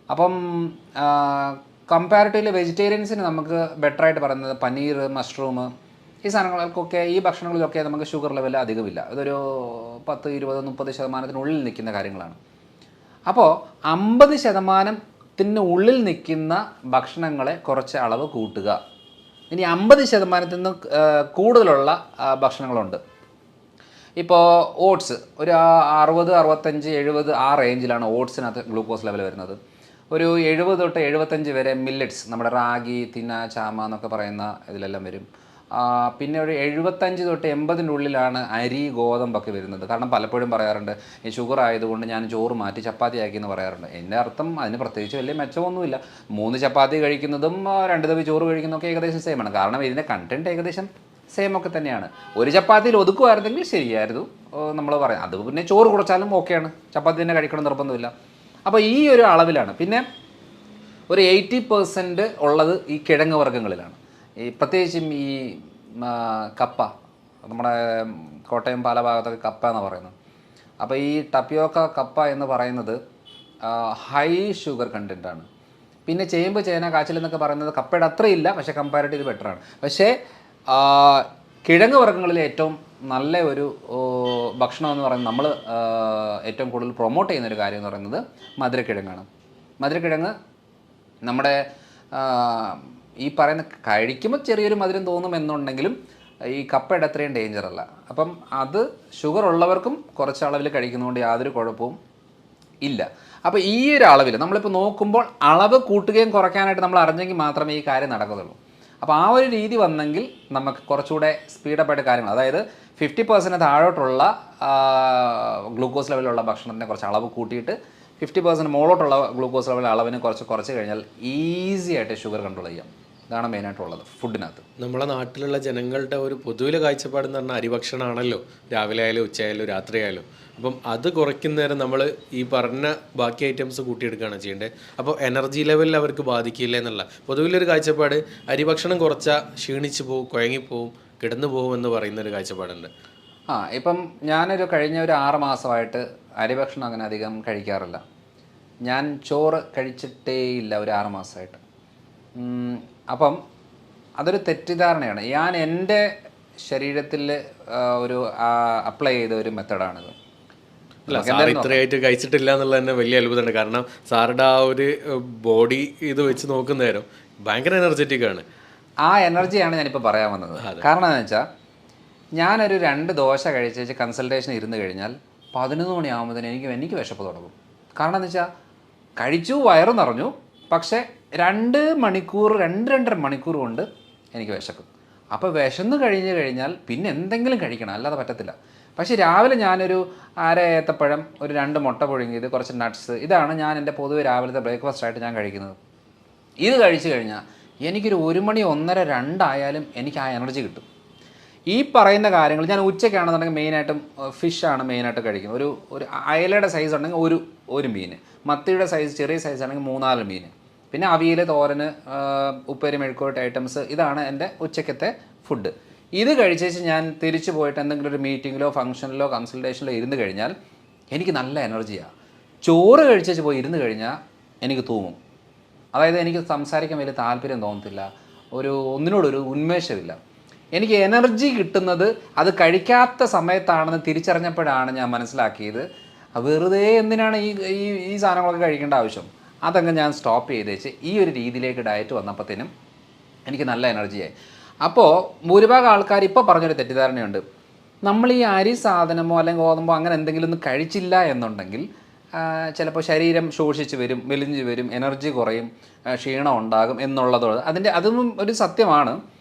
അപ്പം കമ്പാരിറ്റീവ്ലി വെജിറ്റേറിയൻസിന് നമുക്ക് ബെറ്ററായിട്ട് പറയുന്നത് പനീർ, മഷ്റൂം, ഈ സാധനങ്ങൾക്കൊക്കെ, ഈ ഭക്ഷണങ്ങളിലൊക്കെ നമുക്ക് ഷുഗർ ലെവൽ അധികമില്ല. ഇതൊരു 10, 20, 30% നിൽക്കുന്ന കാര്യങ്ങളാണ്. അപ്പോൾ 50% ഉള്ളിൽ നിൽക്കുന്ന ഭക്ഷണങ്ങളെ കുറച്ച് അളവ് കൂട്ടുക. ഇനി 50% കൂടുതലുള്ള ഭക്ഷണങ്ങളുണ്ട്. ഇപ്പോൾ ഓട്സ് ഒരു 60, 65, 70 ആ റേഞ്ചിലാണ് ഓട്സിനകത്ത് ഗ്ലൂക്കോസ് ലെവൽ വരുന്നത്. ഒരു 70-75 വരെ മില്ലറ്റ്സ്, നമ്മുടെ റാഗി, തിന, ചാമ എന്നൊക്കെ പറയുന്ന ഇതിലെല്ലാം വരും. പിന്നെ ഒരു 75-80 ഉള്ളിലാണ് അരി, ഗോതമ്പൊക്കെ വരുന്നത്. കാരണം പലപ്പോഴും പറയാറുണ്ട് ഈ ഷുഗർ ആയതുകൊണ്ട് ഞാൻ ചോറ് മാറ്റി ചപ്പാത്തി ആക്കി എന്ന് പറയാറുണ്ട്. എൻ്റെ അർത്ഥം അതിന് പ്രത്യേകിച്ച് വലിയ മെച്ചമൊന്നുമില്ല. 3 ചപ്പാത്തി കഴിക്കുന്നതും 2 തവി ചോറ് കഴിക്കുന്നതൊക്കെ ഏകദേശം സെയിമാണ്. കാരണം ഇതിൻ്റെ കണ്ടൻറ്റ് ഏകദേശം സെയിം ഒക്കെ തന്നെയാണ്. ഒരു ചപ്പാത്തിയിൽ ഒതുക്കുമായിരുന്നെങ്കിൽ ശരിയായിരുന്നു നമ്മൾ പറയാം. അത് പിന്നെ ചോറ് കുറച്ചാലും ഓക്കെയാണ്, ചപ്പാത്തി തന്നെ കഴിക്കണം നിർബന്ധമില്ല. അപ്പോൾ ഈ ഒരു അളവിലാണ്. പിന്നെ ഒരു 80% ഉള്ളത് ഈ കിഴങ്ങ് വർഗ്ഗങ്ങളിലാണ്. ഈ പ്രത്യേകിച്ചും ഈ കപ്പ, നമ്മുടെ കോട്ടയം പാല ഭാഗത്തൊക്കെ കപ്പ എന്ന് പറയുന്നത്. അപ്പോൾ ഈ ടപ്പിയോക്ക കപ്പ എന്ന് പറയുന്നത് ഹൈ ഷുഗർ കണ്ടൻറ്റാണ്. പിന്നെ ചേമ്പ്, ചേന, കാച്ചിൽ എന്നൊക്കെ പറയുന്നത് കപ്പയുടെ അത്രയില്ല, പക്ഷേ കമ്പാരിറ്റീവ് ബെറ്ററാണ്. പക്ഷേ കിഴങ്ങ് വർഗ്ഗങ്ങളിൽ ഏറ്റവും നല്ല ഒരു ഭക്ഷണം എന്ന് പറയുന്നത്, നമ്മൾ ഏറ്റവും കൂടുതൽ പ്രൊമോട്ട് ചെയ്യുന്നൊരു കാര്യം എന്ന് പറയുന്നത് മധുരക്കിഴങ്ങാണ്. മധുരക്കിഴങ്ങ് നമ്മുടെ ഈ പറയുന്ന കഴിക്കുമ്പോൾ ചെറിയൊരു മധുരം തോന്നുമെന്നുണ്ടെങ്കിലും ഈ കപ്പയുടെ അത്രയും ഡേഞ്ചർ അല്ല. അപ്പം അത് ഷുഗർ ഉള്ളവർക്കും കുറച്ച് അളവിൽ കഴിക്കുന്നതുകൊണ്ട് യാതൊരു കുഴപ്പവും ഇല്ല. അപ്പോൾ ഈ ഒരു അളവിൽ നമ്മളിപ്പോൾ നോക്കുമ്പോൾ അളവ് കൂട്ടുകയും കുറയ്ക്കാനായിട്ട് നമ്മൾ അറിഞ്ഞെങ്കിൽ മാത്രമേ ഈ കാര്യം നടക്കത്തുള്ളൂ. അപ്പോൾ ആ ഒരു രീതി വന്നെങ്കിൽ നമുക്ക് കുറച്ചുകൂടെ സ്പീഡപ്പായിട്ട് കാര്യങ്ങൾ, അതായത് 50% താഴോട്ടുള്ള ഗ്ലൂക്കോസ് ലെവലുള്ള ഭക്ഷണത്തിനെ കുറച്ച് അളവ് കൂട്ടിയിട്ട് 50% മുകളിലോട്ടുള്ള ഗ്ലൂക്കോസ് ലെവൽ അളവിന് കുറച്ച് കഴിഞ്ഞാൽ ഈസി ആയിട്ട് ഷുഗർ കൺട്രോൾ ചെയ്യാം. ഇതാണ് മെയിനായിട്ടുള്ളത് ഫുഡിനകത്ത്. നമ്മളെ നാട്ടിലുള്ള ജനങ്ങളുടെ ഒരു പൊതുവിലെ കാഴ്ചപ്പാട് എന്ന് പറഞ്ഞാൽ അരിഭക്ഷണമാണല്ലോ, രാവിലെ ആയാലും ഉച്ചയായാലും രാത്രിയായാലും. അപ്പം അത് കുറയ്ക്കുന്നേരം നമ്മൾ ഈ പറഞ്ഞ ബാക്കി ഐറ്റംസ് കൂട്ടിയെടുക്കുകയാണ് ചെയ്യേണ്ടത്. അപ്പോൾ എനർജി ലെവലിൽ അവർക്ക് ബാധിക്കില്ല എന്നുള്ള പൊതുവിലൊരു കാഴ്ചപ്പാട്, അരിഭക്ഷണം കുറച്ചാൽ ക്ഷീണിച്ച് പോവും, കുഴങ്ങിപ്പോവും, കിടന്നു പോകും എന്ന് പറയുന്നൊരു കാഴ്ചപ്പാടുണ്ട്. ഇപ്പം ഞാനൊരു കഴിഞ്ഞ ഒരു 6 മാസമായിട്ട് അരിഭക്ഷണം അങ്ങനെ അധികം കഴിക്കാറില്ല. ഞാൻ ചോറ് കഴിച്ചിട്ടേ ഇല്ല ഒരു 6 മാസമായിട്ട്. അപ്പം അതൊരു തെറ്റിദ്ധാരണയാണ്. ഞാൻ എൻ്റെ ശരീരത്തിൽ ഒരു അപ്ലൈ ചെയ്ത ഒരു മെത്തഡാണിത്. അല്ല, സാർ ഇത്രയായിട്ട് കഴിച്ചിട്ടില്ല എന്നുള്ളത് തന്നെ വലിയ അത്ഭുതമുണ്ട്. കാരണം സാറുടെ ആ ഒരു ബോഡി ഇത് വെച്ച് നോക്കുന്ന നേരം ഭയങ്കര എനർജറ്റിക് ആണ്. ആ എനർജിയാണ് ഞാനിപ്പോൾ പറയാൻ വന്നത്. കാരണം എന്താണെന്ന് വെച്ചാൽ ഞാനൊരു 2 ദോശ കഴിച്ച് കൺസൾട്ടേഷൻ ഇരുന്ന് കഴിഞ്ഞാൽ 11 മണിയാകുമ്പോഴത്തേന് എനിക്ക് വിശപ്പ് തുടങ്ങും. കാരണം എന്ന് വെച്ചാൽ കഴിച്ചു, വയറ് നിറഞ്ഞു, പക്ഷേ 2-2.5 മണിക്കൂർ കൊണ്ട് എനിക്ക് വിശക്കും. അപ്പോൾ വിശന്ന് കഴിഞ്ഞാൽ പിന്നെ എന്തെങ്കിലും കഴിക്കണം, അല്ലാതെ പറ്റത്തില്ല. പക്ഷേ രാവിലെ ഞാനൊരു 1/2 ഏത്തപ്പഴം, ഒരു 2 മുട്ട പുഴുങ്ങിയത്, കുറച്ച് നട്ട്സ്, ഇതാണ് ഞാൻ എൻ്റെ പൊതുവെ രാവിലത്തെ ബ്രേക്ക്ഫാസ്റ്റായിട്ട് ഞാൻ കഴിക്കുന്നത്. ഇത് കഴിച്ചു കഴിഞ്ഞാൽ എനിക്കൊരു 1 മണി 1:30 2 ആയാലും എനിക്ക് ആ എനർജി കിട്ടും. ഈ പറയുന്ന കാര്യങ്ങൾ ഞാൻ ഉച്ചയ്ക്കാണെന്നുണ്ടെങ്കിൽ മെയിനായിട്ടും ഫിഷാണ് മെയിനായിട്ട് കഴിക്കുന്നത്. ഒരു അയലയുടെ സൈസ് ഉണ്ടെങ്കിൽ ഒരു മീൻ, മത്തിയുടെ സൈസ് ചെറിയ സൈസ് ആണെങ്കിൽ 3-4 മീൻ, പിന്നെ അവിയൽ, തോരന്, ഉപ്പേരി, മെഴുക്കോട്ട് ഐറ്റംസ്, ഇതാണ് എൻ്റെ ഉച്ചക്കത്തെ ഫുഡ്. ഇത് കഴിച്ചേച്ച് ഞാൻ തിരിച്ചു പോയിട്ട് എന്തെങ്കിലും ഒരു മീറ്റിങ്ങിലോ ഫംഗ്ഷനിലോ കൺസൾട്ടേഷനിലോ ഇരുന്ന് കഴിഞ്ഞാൽ എനിക്ക് നല്ല എനർജിയാണ്. ചോറ് കഴിച്ചേച്ച് പോയി ഇരുന്ന് കഴിഞ്ഞാൽ എനിക്ക് തൂങ്ങും. അതായത് എനിക്ക് സംസാരിക്കാൻ വലിയ താല്പര്യം തോന്നത്തില്ല, ഒന്നിനോടൊരു ഉന്മേഷമില്ല. എനിക്ക് എനർജി കിട്ടുന്നത് അത് കഴിക്കാത്ത സമയത്താണെന്ന് തിരിച്ചറിഞ്ഞപ്പോഴാണ് ഞാൻ മനസ്സിലാക്കിയത് വെറുതെ എന്തിനാണ് ഈ സാധനങ്ങളൊക്കെ കഴിക്കേണ്ട ആവശ്യം. അതങ്ങ് ഞാൻ സ്റ്റോപ്പ് ചെയ്തേച്ച് ഈ ഒരു രീതിയിലേക്ക് ഡയറ്റ് വന്നപ്പോഴത്തേനും എനിക്ക് നല്ല എനർജിയായി. അപ്പോൾ ഭൂരിഭാഗം ആൾക്കാർ ഇപ്പോൾ പറഞ്ഞൊരു തെറ്റിദ്ധാരണയുണ്ട്, നമ്മൾ ഈ അരി സാധനമോ അല്ലെങ്കിൽ ഗോതമ്പോ അങ്ങനെ എന്തെങ്കിലും ഒന്നും കഴിച്ചില്ല എന്നുണ്ടെങ്കിൽ ചിലപ്പോൾ ശരീരം ശോഷിച്ച് വരും, മെലിഞ്ഞ് വരും, എനർജി കുറയും, ക്ഷീണം ഉണ്ടാകും എന്നുള്ളതോട് അതൊന്നും ഒരു സത്യമാണ്.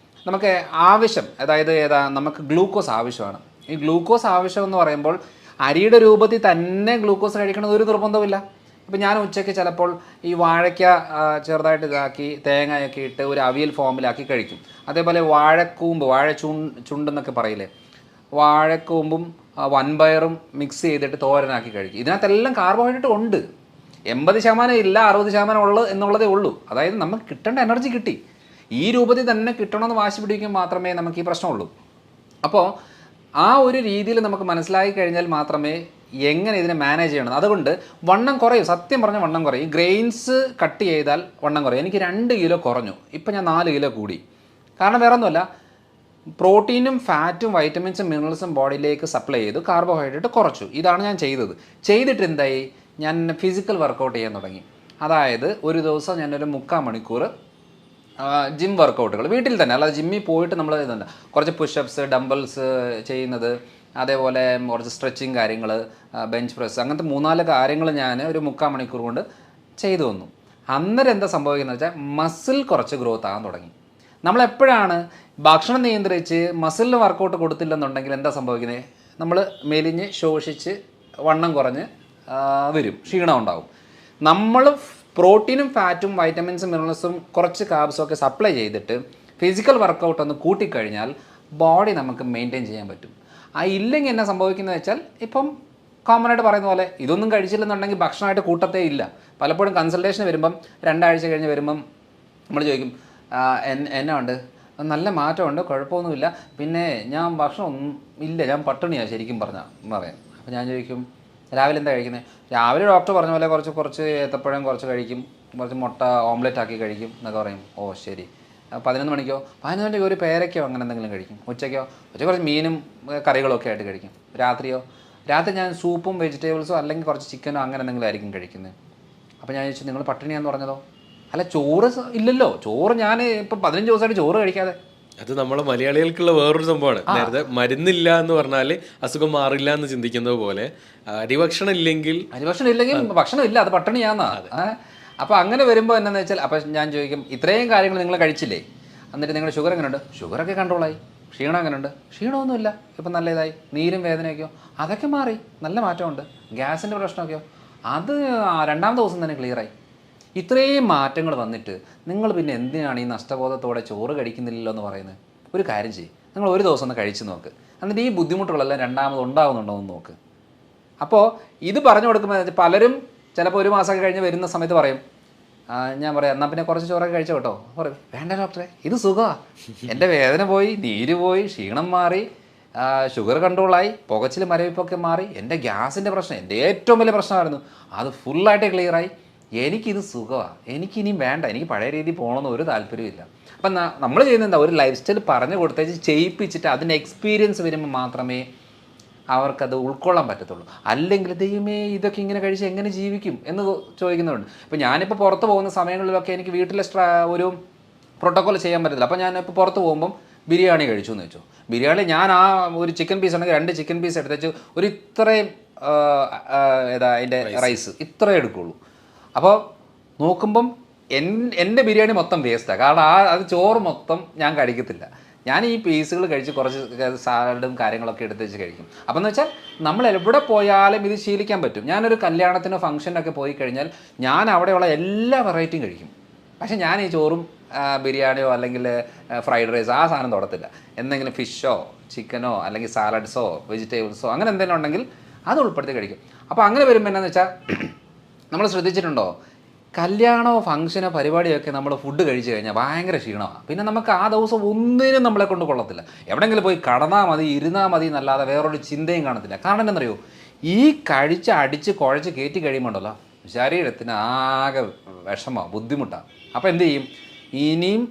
നമുക്ക് ആവശ്യം, അതായത് നമുക്ക് ഗ്ലൂക്കോസ് ആവശ്യമാണ്. ഈ ഗ്ലൂക്കോസ് ആവശ്യം എന്ന് പറയുമ്പോൾ അരിയുടെ രൂപത്തിൽ തന്നെ ഗ്ലൂക്കോസ് കഴിക്കണമെന്ന് ഒരു നിർബന്ധമില്ല. ഇപ്പം ഞാൻ ഉച്ചയ്ക്ക് ചിലപ്പോൾ ഈ വാഴയ്ക്ക ചെറുതായിട്ട് ഇതാക്കി തേങ്ങയൊക്കെ ഇട്ട് ഒരു അവിയൽ ഫോമിലാക്കി കഴിക്കും. അതേപോലെ വാഴക്കൂമ്പ്, ചുണ്ടെന്നൊക്കെ പറയില്ലേ, വാഴക്കൂമ്പും വൻപയറും മിക്സ് ചെയ്തിട്ട് തോരനാക്കി കഴിക്കും. ഇതിനകത്തെല്ലാം കാർബോഹൈഡ്രേറ്റ് ഉണ്ട്. 80% ഇല്ല, 60% ഉള്ളു എന്നുള്ളതേ ഉള്ളൂ. അതായത് നമുക്ക് കിട്ടേണ്ട എനർജി കിട്ടി, ഈ രൂപത്തിൽ തന്നെ കിട്ടണമെന്ന് വാശി പിടിക്കുമ്പോൾ മാത്രമേ നമുക്ക് ഈ പ്രശ്നമുള്ളൂ. അപ്പോൾ ആ ഒരു രീതിയിൽ നമുക്ക് മനസ്സിലാക്കി കഴിഞ്ഞാൽ മാത്രമേ എങ്ങനെ ഇതിനെ മാനേജ് ചെയ്യണം. അതുകൊണ്ട് വണ്ണം കുറയും, സത്യം പറഞ്ഞാൽ വണ്ണം കുറയും. ഗ്രെയിൻസ് കട്ട് ചെയ്താൽ വണ്ണം കുറയും. എനിക്ക് 2 കിലോ കുറഞ്ഞു, ഇപ്പം ഞാൻ 4 കിലോ കൂടി. കാരണം വേറെ ഒന്നുമല്ല, പ്രോട്ടീനും ഫാറ്റും വൈറ്റമിൻസും മിനറൽസും ബോഡിയിലേക്ക് സപ്ലൈ ചെയ്തു, കാർബോഹൈഡ്രേറ്റ് കുറച്ചു. ഇതാണ് ഞാൻ ചെയ്തിട്ട് എന്തായി, ഞാൻ ഫിസിക്കൽ വർക്കൗട്ട് ചെയ്യാൻ തുടങ്ങി. അതായത് ഒരു ദിവസം ഞാനൊരു 3/4 മണിക്കൂർ ജിം വർക്കൗട്ടുകൾ വീട്ടിൽ തന്നെ, അല്ലാതെ ജിമ്മിൽ പോയിട്ട് നമ്മൾ ഇതുണ്ട്, കുറച്ച് പുഷപ്സ്, ഡംബിൾസ് ചെയ്യുന്നത്, അതേപോലെ കുറച്ച് സ്ട്രെച്ചിങ് കാര്യങ്ങൾ, ബെഞ്ച് പ്രസ്, അങ്ങനത്തെ 3-4 കാര്യങ്ങൾ ഞാൻ ഒരു 3/4 മണിക്കൂർ കൊണ്ട് ചെയ്തു വന്നു. അന്നേരം എന്താ സംഭവിക്കുന്നത് വെച്ചാൽ മസിൽ കുറച്ച് ഗ്രോത്ത് ആകാൻ തുടങ്ങി. നമ്മളെപ്പോഴാണ് ഭക്ഷണം നിയന്ത്രിച്ച് മസിലിന് വർക്കൗട്ട് കൊടുത്തില്ലെന്നുണ്ടെങ്കിൽ എന്താ സംഭവിക്കുന്നത്, നമ്മൾ മെലിഞ്ഞ് ശോഷിച്ച് വണ്ണം കുറഞ്ഞ് വരും, ക്ഷീണം ഉണ്ടാവും. നമ്മൾ പ്രോട്ടീനും ഫാറ്റും വൈറ്റമിൻസും മിനറൽസും കുറച്ച് കാർബ്സും ഒക്കെ സപ്ലൈ ചെയ്തിട്ട് ഫിസിക്കൽ വർക്കൗട്ട് ഒന്ന് കൂട്ടിക്കഴിഞ്ഞാൽ ബോഡി നമുക്ക് മെയിൻറ്റെയിൻ ചെയ്യാൻ പറ്റും. ഇല്ലെങ്കിൽ എന്നാ സംഭവിക്കുന്നത് വെച്ചാൽ, ഇപ്പം കോമണായിട്ട് പറയുന്ന പോലെ ഇതൊന്നും കഴിച്ചില്ലെന്നുണ്ടെങ്കിൽ ഭക്ഷണമായിട്ട് കൂട്ടത്തേ ഇല്ല. പലപ്പോഴും കൺസൾട്ടേഷൻ വരുമ്പം 2 ആഴ്ച കഴിഞ്ഞ് വരുമ്പം നമ്മൾ ചോദിക്കും, എന്നാ ഉണ്ട്, നല്ല മാറ്റമുണ്ട്, കുഴപ്പമൊന്നുമില്ല, പിന്നെ ഞാൻ ഭക്ഷണം ഒന്നും ഇല്ല, ഞാൻ പട്ടിണിയാണ് ശരിക്കും പറയാം. അപ്പോൾ ഞാൻ ചോദിക്കും, രാവിലെ എന്താ കഴിക്കുന്നത്? രാവിലെ ഡോക്ടർ പറഞ്ഞ പോലെ കുറച്ച് ഏത്തപ്പഴം കുറച്ച് കഴിക്കും, കുറച്ച് മുട്ട ഓംലെറ്റ് ആക്കി കഴിക്കും എന്നൊക്കെ പറയും. ഓ ശരി. 11 മണിക്കോ 11 മണിക്കോ ഒരു പേരയ്ക്കോ അങ്ങനെ എന്തെങ്കിലും കഴിക്കും. ഉച്ചയ്ക്ക് കുറച്ച് മീനും കറികളൊക്കെ ആയിട്ട് കഴിക്കും. രാത്രി ഞാൻ സൂപ്പും വെജിറ്റബിൾസോ അല്ലെങ്കിൽ കുറച്ച് ചിക്കനോ അങ്ങനെ എന്തെങ്കിലും ആയിരിക്കും കഴിക്കുന്നത്. അപ്പോൾ ഞാൻ ചോദിച്ചു, നിങ്ങൾ പട്ടിണിയാന്ന് പറഞ്ഞതോ? അല്ല, ചോറ് ഇല്ലല്ലോ, ചോറ് ഞാൻ ഇപ്പം 15 ദിവസമായിട്ട് ചോറ് കഴിക്കാതെ. അത് നമ്മളെ മലയാളികൾക്കുള്ള വേറൊരു സംഭവമാണ്. നേരത്തെ മരുന്നില്ല എന്ന് പറഞ്ഞാൽ അസുഖം മാറില്ല എന്ന് ചിന്തിക്കുന്നത് പോലെ അരിഭക്ഷണം ഇല്ലെങ്കിൽ ഭക്ഷണം ഇല്ല, അത് പട്ടിണിയാന്നാ. അപ്പോൾ അങ്ങനെ വരുമ്പോൾ എന്താണെന്ന് വെച്ചാൽ, അപ്പം ഞാൻ ചോദിക്കും, ഇത്രയും കാര്യങ്ങൾ നിങ്ങൾ കഴിച്ചില്ലേ, എന്നിട്ട് നിങ്ങളുടെ ഷുഗർ എങ്ങനെയുണ്ട്? ഷുഗറൊക്കെ കൺട്രോളായി. ക്ഷീണം എങ്ങനെയുണ്ട്? ക്ഷീണമൊന്നുമില്ല, ഇപ്പം നല്ല ഇതായി. നീരും വേദനയൊക്കെയോ? അതൊക്കെ മാറി, നല്ല മാറ്റമുണ്ട്. ഗ്യാസിൻ്റെ പ്രശ്നമൊക്കെയോ? അത് രണ്ടാമത്തെ ദിവസം തന്നെ ക്ലിയറായി. ഇത്രയും മാറ്റങ്ങൾ വന്നിട്ട് നിങ്ങൾ പിന്നെ എന്തിനാണ് ഈ നഷ്ടബോധത്തോടെ ചോറ് കഴിക്കുന്നില്ലല്ലോ എന്ന് പറയുന്നത്? ഒരു കാര്യം ചെയ്യും, നിങ്ങൾ ഒരു ദിവസം ഒന്ന് കഴിച്ച് നോക്ക്, എന്നിട്ട് ഈ ബുദ്ധിമുട്ടുകളെല്ലാം രണ്ടാമത് ഉണ്ടാകുന്നുണ്ടോ എന്ന് നോക്ക്. അപ്പോൾ ഇത് പറഞ്ഞു കൊടുക്കുമ്പോൾ പലരും ചിലപ്പോൾ ഒരു മാസമൊക്കെ കഴിഞ്ഞ് വരുന്ന സമയത്ത് പറയും, ഞാൻ പറയാം എന്നാൽ പിന്നെ കുറച്ച് ചോറൊക്കെ കഴിച്ചോ കേട്ടോ. പറയും വേണ്ട ഡോക്ടറെ, ഇത് സുഖമാണ്, എൻ്റെ വേദന പോയി, നീര് പോയി, ക്ഷീണം മാറി, ഷുഗർ കൺട്രോളായി, പുകച്ചിൽ മരവിപ്പൊക്കെ മാറി, എൻ്റെ ഗ്യാസിൻ്റെ പ്രശ്നം എൻ്റെ ഏറ്റവും വലിയ പ്രശ്നമായിരുന്നു, അത് ഫുള്ളായിട്ട് ക്ലിയറായി, എനിക്കിത് സുഖമാണ്, എനിക്കിനിയും വേണ്ട, എനിക്ക് പഴയ രീതിയിൽ പോകണമെന്ന് ഒരു താല്പര്യമില്ല. അപ്പം നമ്മൾ ചെയ്യുന്നത് എന്താ, ഒരു ലൈഫ് സ്റ്റൈൽ പറഞ്ഞു കൊടുത്തേച്ച് ചെയ്യിപ്പിച്ചിട്ട് അതിൻ്റെ എക്സ്പീരിയൻസ് വരുമ്പോൾ മാത്രമേ അവർക്കത് ഉൾക്കൊള്ളാൻ പറ്റത്തുള്ളൂ. അല്ലെങ്കിൽ ദൈവമേ ഇതൊക്കെ ഇങ്ങനെ കഴിച്ച് എങ്ങനെ ജീവിക്കും എന്ന് ചോദിക്കുന്നുണ്ട്. ഇപ്പോൾ ഞാനിപ്പോൾ പുറത്ത് പോകുന്ന സമയങ്ങളിലൊക്കെ എനിക്ക് വീട്ടിലെ ഒരു പ്രോട്ടോക്കോൾ ചെയ്യാൻ പറ്റത്തില്ല. അപ്പോൾ ഞാനിപ്പോൾ പുറത്ത് പോകുമ്പം ബിരിയാണി കഴിച്ചു എന്ന് വെച്ചു. ബിരിയാണി ഞാൻ ആ ഒരു ചിക്കൻ പീസ് ഉണ്ടെങ്കിൽ 2 ചിക്കൻ പീസ് എടുത്തേച്ച് ഒരു ഇത്രയും അതിൻ്റെ റൈസ് ഇത്രയും എടുക്കുള്ളൂ. അപ്പോൾ നോക്കുമ്പം എൻ്റെ ബിരിയാണി മൊത്തം വേസ്റ്റാണ്. കാരണം അത് ചോറ് മൊത്തം ഞാൻ കഴിക്കത്തില്ല. ഞാൻ ഈ പീസുകൾ കഴിച്ച് കുറച്ച് സാലഡും കാര്യങ്ങളൊക്കെ എടുത്ത് വെച്ച് കഴിക്കും. അപ്പം എന്ന് വെച്ചാൽ നമ്മൾ എവിടെ പോയാലും ഇത് ശീലിക്കാൻ പറ്റും. ഞാനൊരു കല്യാണത്തിനോ ഫംഗ്ഷനൊക്കെ പോയി കഴിഞ്ഞാൽ ഞാൻ അവിടെയുള്ള എല്ലാ വെറൈറ്റിയും കഴിക്കും. പക്ഷേ ഞാൻ ഈ ചോറും ബിരിയാണിയോ അല്ലെങ്കിൽ ഫ്രൈഡ് റൈസ് ആ സാധനം തൊടത്തില്ല. എന്തെങ്കിലും ഫിഷോ ചിക്കനോ അല്ലെങ്കിൽ സാലഡ്സോ വെജിറ്റബിൾസോ അങ്ങനെ എന്തെങ്കിലും ഉണ്ടെങ്കിൽ അത് ഉൾപ്പെടുത്തി കഴിക്കും. അപ്പോൾ അങ്ങനെ വരുമ്പോൾ എന്നാന്ന് വെച്ചാൽ നമ്മൾ ശ്രദ്ധിച്ചിട്ടുണ്ടോ, കല്യാണമോ ഫംഗ്ഷനോ പരിപാടിയൊക്കെ നമ്മൾ ഫുഡ് കഴിച്ച് കഴിഞ്ഞാൽ ഭയങ്കര ക്ഷീണമാണ്. പിന്നെ നമുക്ക് ആ ദിവസം ഒന്നിനും നമ്മളെ കൊണ്ട് കൊള്ളത്തില്ല. എവിടെയെങ്കിലും പോയി കടന്നാൽ മതി, ഇരുന്നാൽ മതി എന്നല്ലാതെ വേറൊരു ചിന്തയും കാണത്തില്ല. കാരണം എന്താണെന്നറിയോ, ഈ കഴിച്ച് അടിച്ച് കുഴച്ച് കയറ്റി കഴിയുമ്പോണ്ടല്ലോ ശരീരത്തിന് ആകെ വിഷമമാണ്, ബുദ്ധിമുട്ടാണ്. അപ്പോൾ എന്ത് ചെയ്യും, ഇനിയും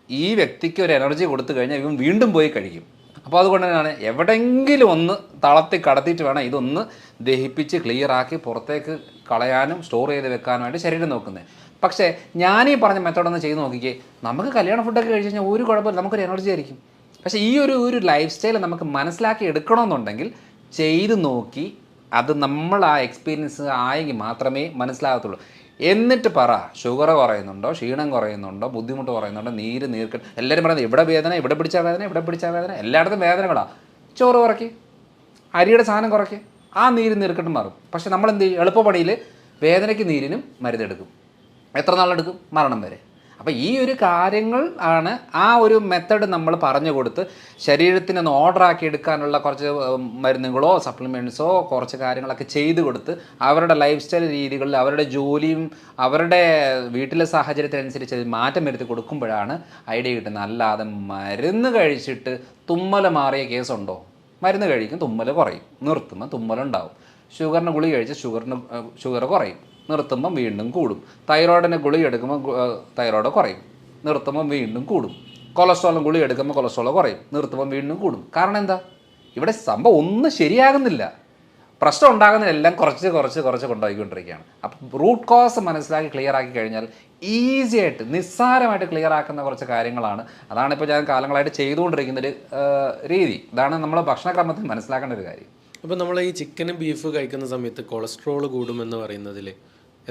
ഈ വ്യക്തിക്ക് ഒരു എനർജി കൊടുത്തു കഴിഞ്ഞാൽ ഇവൻ വീണ്ടും പോയി കഴിക്കും. അപ്പോൾ അതുകൊണ്ട് തന്നെയാണ് എവിടെയെങ്കിലും ഒന്ന് തളർത്തി കടത്തിയിട്ട് വേണം ഇതൊന്ന് ദഹിപ്പിച്ച് ക്ലിയറാക്കി പുറത്തേക്ക് കളയാനും സ്റ്റോർ ചെയ്ത് വെക്കാനുമായിട്ട് ശരീരം നോക്കുന്നത്. പക്ഷേ ഞാനീ പറഞ്ഞ മെത്തേഡൊന്ന് ചെയ്ത് നോക്കിക്കേ, നമുക്ക് കല്യാണ ഫുഡൊക്കെ കഴിച്ച് കഴിഞ്ഞാൽ ഒരു കുഴപ്പമില്ല, നമുക്കൊരു എനർജി ആയിരിക്കും. പക്ഷേ ഈ ഒരു ലൈഫ് സ്റ്റൈൽ നമുക്ക് മനസ്സിലാക്കി എടുക്കണമെന്നുണ്ടെങ്കിൽ ചെയ്ത് നോക്കി അത് നമ്മൾ ആ എക്സ്പീരിയൻസ് ആയെങ്കിൽ മാത്രമേ മനസ്സിലാകത്തുള്ളൂ. എന്നിട്ട് പറ, ഷുഗർ കുറയുന്നുണ്ടോ, ക്ഷീണം കുറയുന്നുണ്ടോ, ബുദ്ധിമുട്ട് കുറയുന്നുണ്ടോ, നീർക്കെട്ട്, എല്ലാവരും പറയുന്നത് ഇവിടെ വേദന, ഇവിടെ പിടിച്ചാൽ വേദന, ഇവിടെ പിടിച്ചാൽ വേദന, എല്ലായിടത്തും വേദനകളാണ്. ചോറ് കുറയ്ക്ക്, അരിയുടെ സാധനം കുറയ്ക്ക്, ആ നീർക്കെട്ടും മാറും. പക്ഷെ നമ്മൾ എന്ത് ചെയ്യും, എളുപ്പപ്പണിയിൽ വേദനയ്ക്ക് നീരിനും മരുന്നെടുക്കും. എത്ര നാളെടുക്കും, മരണം വരെ. അപ്പോൾ ഈ ഒരു കാര്യങ്ങൾ ആണ് ആ ഒരു മെത്തഡ് നമ്മൾ പറഞ്ഞു കൊടുത്ത് ശരീരത്തിനൊന്ന് ഓർഡറാക്കി എടുക്കാനുള്ള കുറച്ച് മരുന്നുകളോ സപ്ലിമെൻറ്റ്സോ കുറച്ച് കാര്യങ്ങളൊക്കെ ചെയ്ത് കൊടുത്ത് അവരുടെ ലൈഫ് സ്റ്റൈൽ രീതികളിൽ അവരുടെ ജോലിയും അവരുടെ വീട്ടിലെ സാഹചര്യത്തിനനുസരിച്ച് മാറ്റം വരുത്തി കൊടുക്കുമ്പോഴാണ് ഐഡിയ കിട്ടുന്നത്. അല്ലാതെ മരുന്ന് കഴിച്ചിട്ട് തുമ്മൽ മാറിയ കേസുണ്ടോ? മരുന്ന് കഴിക്കും, തുമ്മൽ കുറയും, നിർത്തുമ്പോൾ തുമ്മലുണ്ടാവും. ഷുഗറിന് ഗുളിക കഴിച്ച് ഷുഗർ കുറയും, നിർത്തുമ്പം വീണ്ടും കൂടും. തൈറോയിഡിന് ഗുളിക എടുക്കുമ്പോൾ തൈറോയിഡ് കുറയും, നിർത്തുമ്പം വീണ്ടും കൂടും. കൊളസ്ട്രോളിന് ഗുളിക എടുക്കുമ്പോൾ കൊളസ്ട്രോൾ കുറയും, നിർത്തുമ്പം വീണ്ടും കൂടും. കാരണം എന്താ, ഇവിടെ സംഭവം ഒന്നും ശരിയാകുന്നില്ല. പ്രശ്നം ഉണ്ടാകുന്നതെല്ലാം കുറച്ച് കൊണ്ടുപോയിക്കൊണ്ടിരിക്കുകയാണ്. അപ്പം റൂട്ട് കോസ് മനസ്സിലാക്കി ക്ലിയർ ആക്കി കഴിഞ്ഞാൽ ഈസി ആയിട്ട് നിസ്സാരമായിട്ട് ക്ലിയർ ആക്കുന്ന കുറച്ച് കാര്യങ്ങളാണ്. അതാണിപ്പോൾ ഞാൻ കാലങ്ങളായിട്ട് ചെയ്തുകൊണ്ടിരിക്കുന്നൊരു രീതി. ഇതാണ് നമ്മൾ ഭക്ഷണക്രമത്തിൽ മനസ്സിലാക്കേണ്ട ഒരു കാര്യം. അപ്പോൾ നമ്മൾ ഈ ചിക്കനും ബീഫ് കഴിക്കുന്ന സമയത്ത് കൊളസ്ട്രോൾ കൂടുമെന്ന് പറയുന്നതിൽ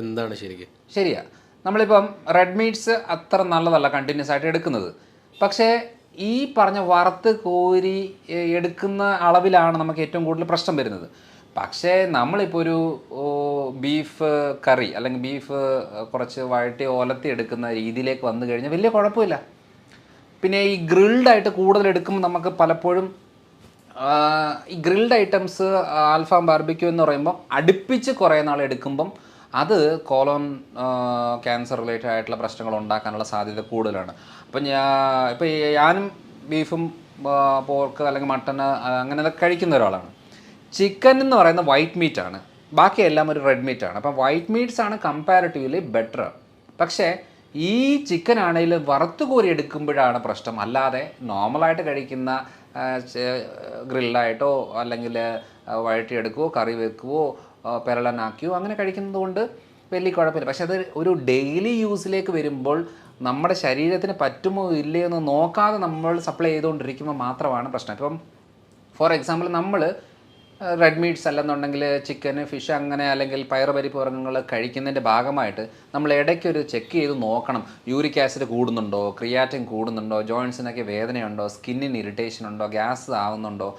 എന്താണ് ശരിക്കും? ശരിയാ, നമ്മളിപ്പം റെഡ് മീറ്റ്സ് അത്ര നല്ലതല്ല കണ്ടിന്യൂസ് ആയിട്ട് എടുക്കുന്നത്. പക്ഷേ ഈ പറഞ്ഞ വറുത്ത് കോരി എടുക്കുന്ന അളവിലാണ് നമുക്ക് ഏറ്റവും കൂടുതൽ പ്രശ്നം വരുന്നത്. പക്ഷേ നമ്മളിപ്പോൾ ഒരു ബീഫ് കറി അല്ലെങ്കിൽ ബീഫ് കുറച്ച് വഴറ്റി ഒലത്തി എടുക്കുന്ന രീതിയിലേക്ക് വന്നു കഴിഞ്ഞാൽ വലിയ കുഴപ്പമില്ല. പിന്നെ ഈ ഗ്രിൽഡായിട്ട് കൂടുതൽ എടുക്കുമ്പോൾ നമുക്ക് പലപ്പോഴും ഈ ഗ്രിൽഡ് ഐറ്റംസ് ആൽഫാം ബാർബിക്യൂ എന്ന് പറയുമ്പോൾ അടുപ്പിച്ച് കുറേ നാൾ എടുക്കുമ്പം അത് കോളോൺ ക്യാൻസർ റിലേറ്റഡ് ആയിട്ടുള്ള പ്രശ്നങ്ങൾ ഉണ്ടാക്കാനുള്ള സാധ്യത കൂടുതലാണ്. അപ്പം ഞാനും ബീഫും പോർക്ക് അല്ലെങ്കിൽ മട്ടൺ അങ്ങനെ കഴിക്കുന്ന ഒരാളാണ്. ചിക്കൻ എന്ന് പറയുന്ന വൈറ്റ് മീറ്റാണ്, ബാക്കിയെല്ലാം ഒരു റെഡ് മീറ്റാണ്. അപ്പം വൈറ്റ് മീറ്റ്സ് ആണ് കമ്പാരിറ്റീവ്ലി ബെറ്റർ. പക്ഷേ ഈ ചിക്കൻ ആണെങ്കിലും വറുത്ത് കോരി എടുക്കുമ്പോഴാണ് പ്രശ്നം. അല്ലാതെ നോർമലായിട്ട് കഴിക്കുന്ന ഗ്രില്ലായിട്ടോ അല്ലെങ്കിൽ വഴറ്റിയെടുക്കുകയോ കറി വെക്കുകയോ പെരളനാക്കുകയോ അങ്ങനെ കഴിക്കുന്നത് കൊണ്ട് വലിയ കുഴപ്പമില്ല. പക്ഷെ അത് ഒരു ഡെയിലി യൂസിലേക്ക് വരുമ്പോൾ നമ്മുടെ ശരീരത്തിന് പറ്റുമോ ഇല്ലയോ എന്ന് നോക്കാതെ നമ്മൾ സപ്ലൈ ചെയ്തുകൊണ്ടിരിക്കുമ്പോൾ മാത്രമാണ് പ്രശ്നം. ഇപ്പം ഫോർ എക്സാമ്പിൾ നമ്മൾ റെഡ് മീറ്റ്സ് അല്ലെന്നുണ്ടെങ്കിൽ ചിക്കന് ഫിഷ് അങ്ങനെ അല്ലെങ്കിൽ പയറുപരിപ്പ് വർഗ്ഗങ്ങൾ കഴിക്കുന്നതിൻ്റെ ഭാഗമായിട്ട് നമ്മൾ ഇടയ്ക്കൊരു ചെക്ക് ചെയ്ത് നോക്കണം. യൂറിക് ആസിഡ് കൂടുന്നുണ്ടോ, ക്രിയാറ്റിൻ കൂടുന്നുണ്ടോ, ജോയിൻസിനൊക്കെ വേദനയുണ്ടോ, സ്കിന്നിന് ഇറിറ്റേഷൻ ഉണ്ടോ, ഗ്യാസ് ആവുന്നുണ്ടോ,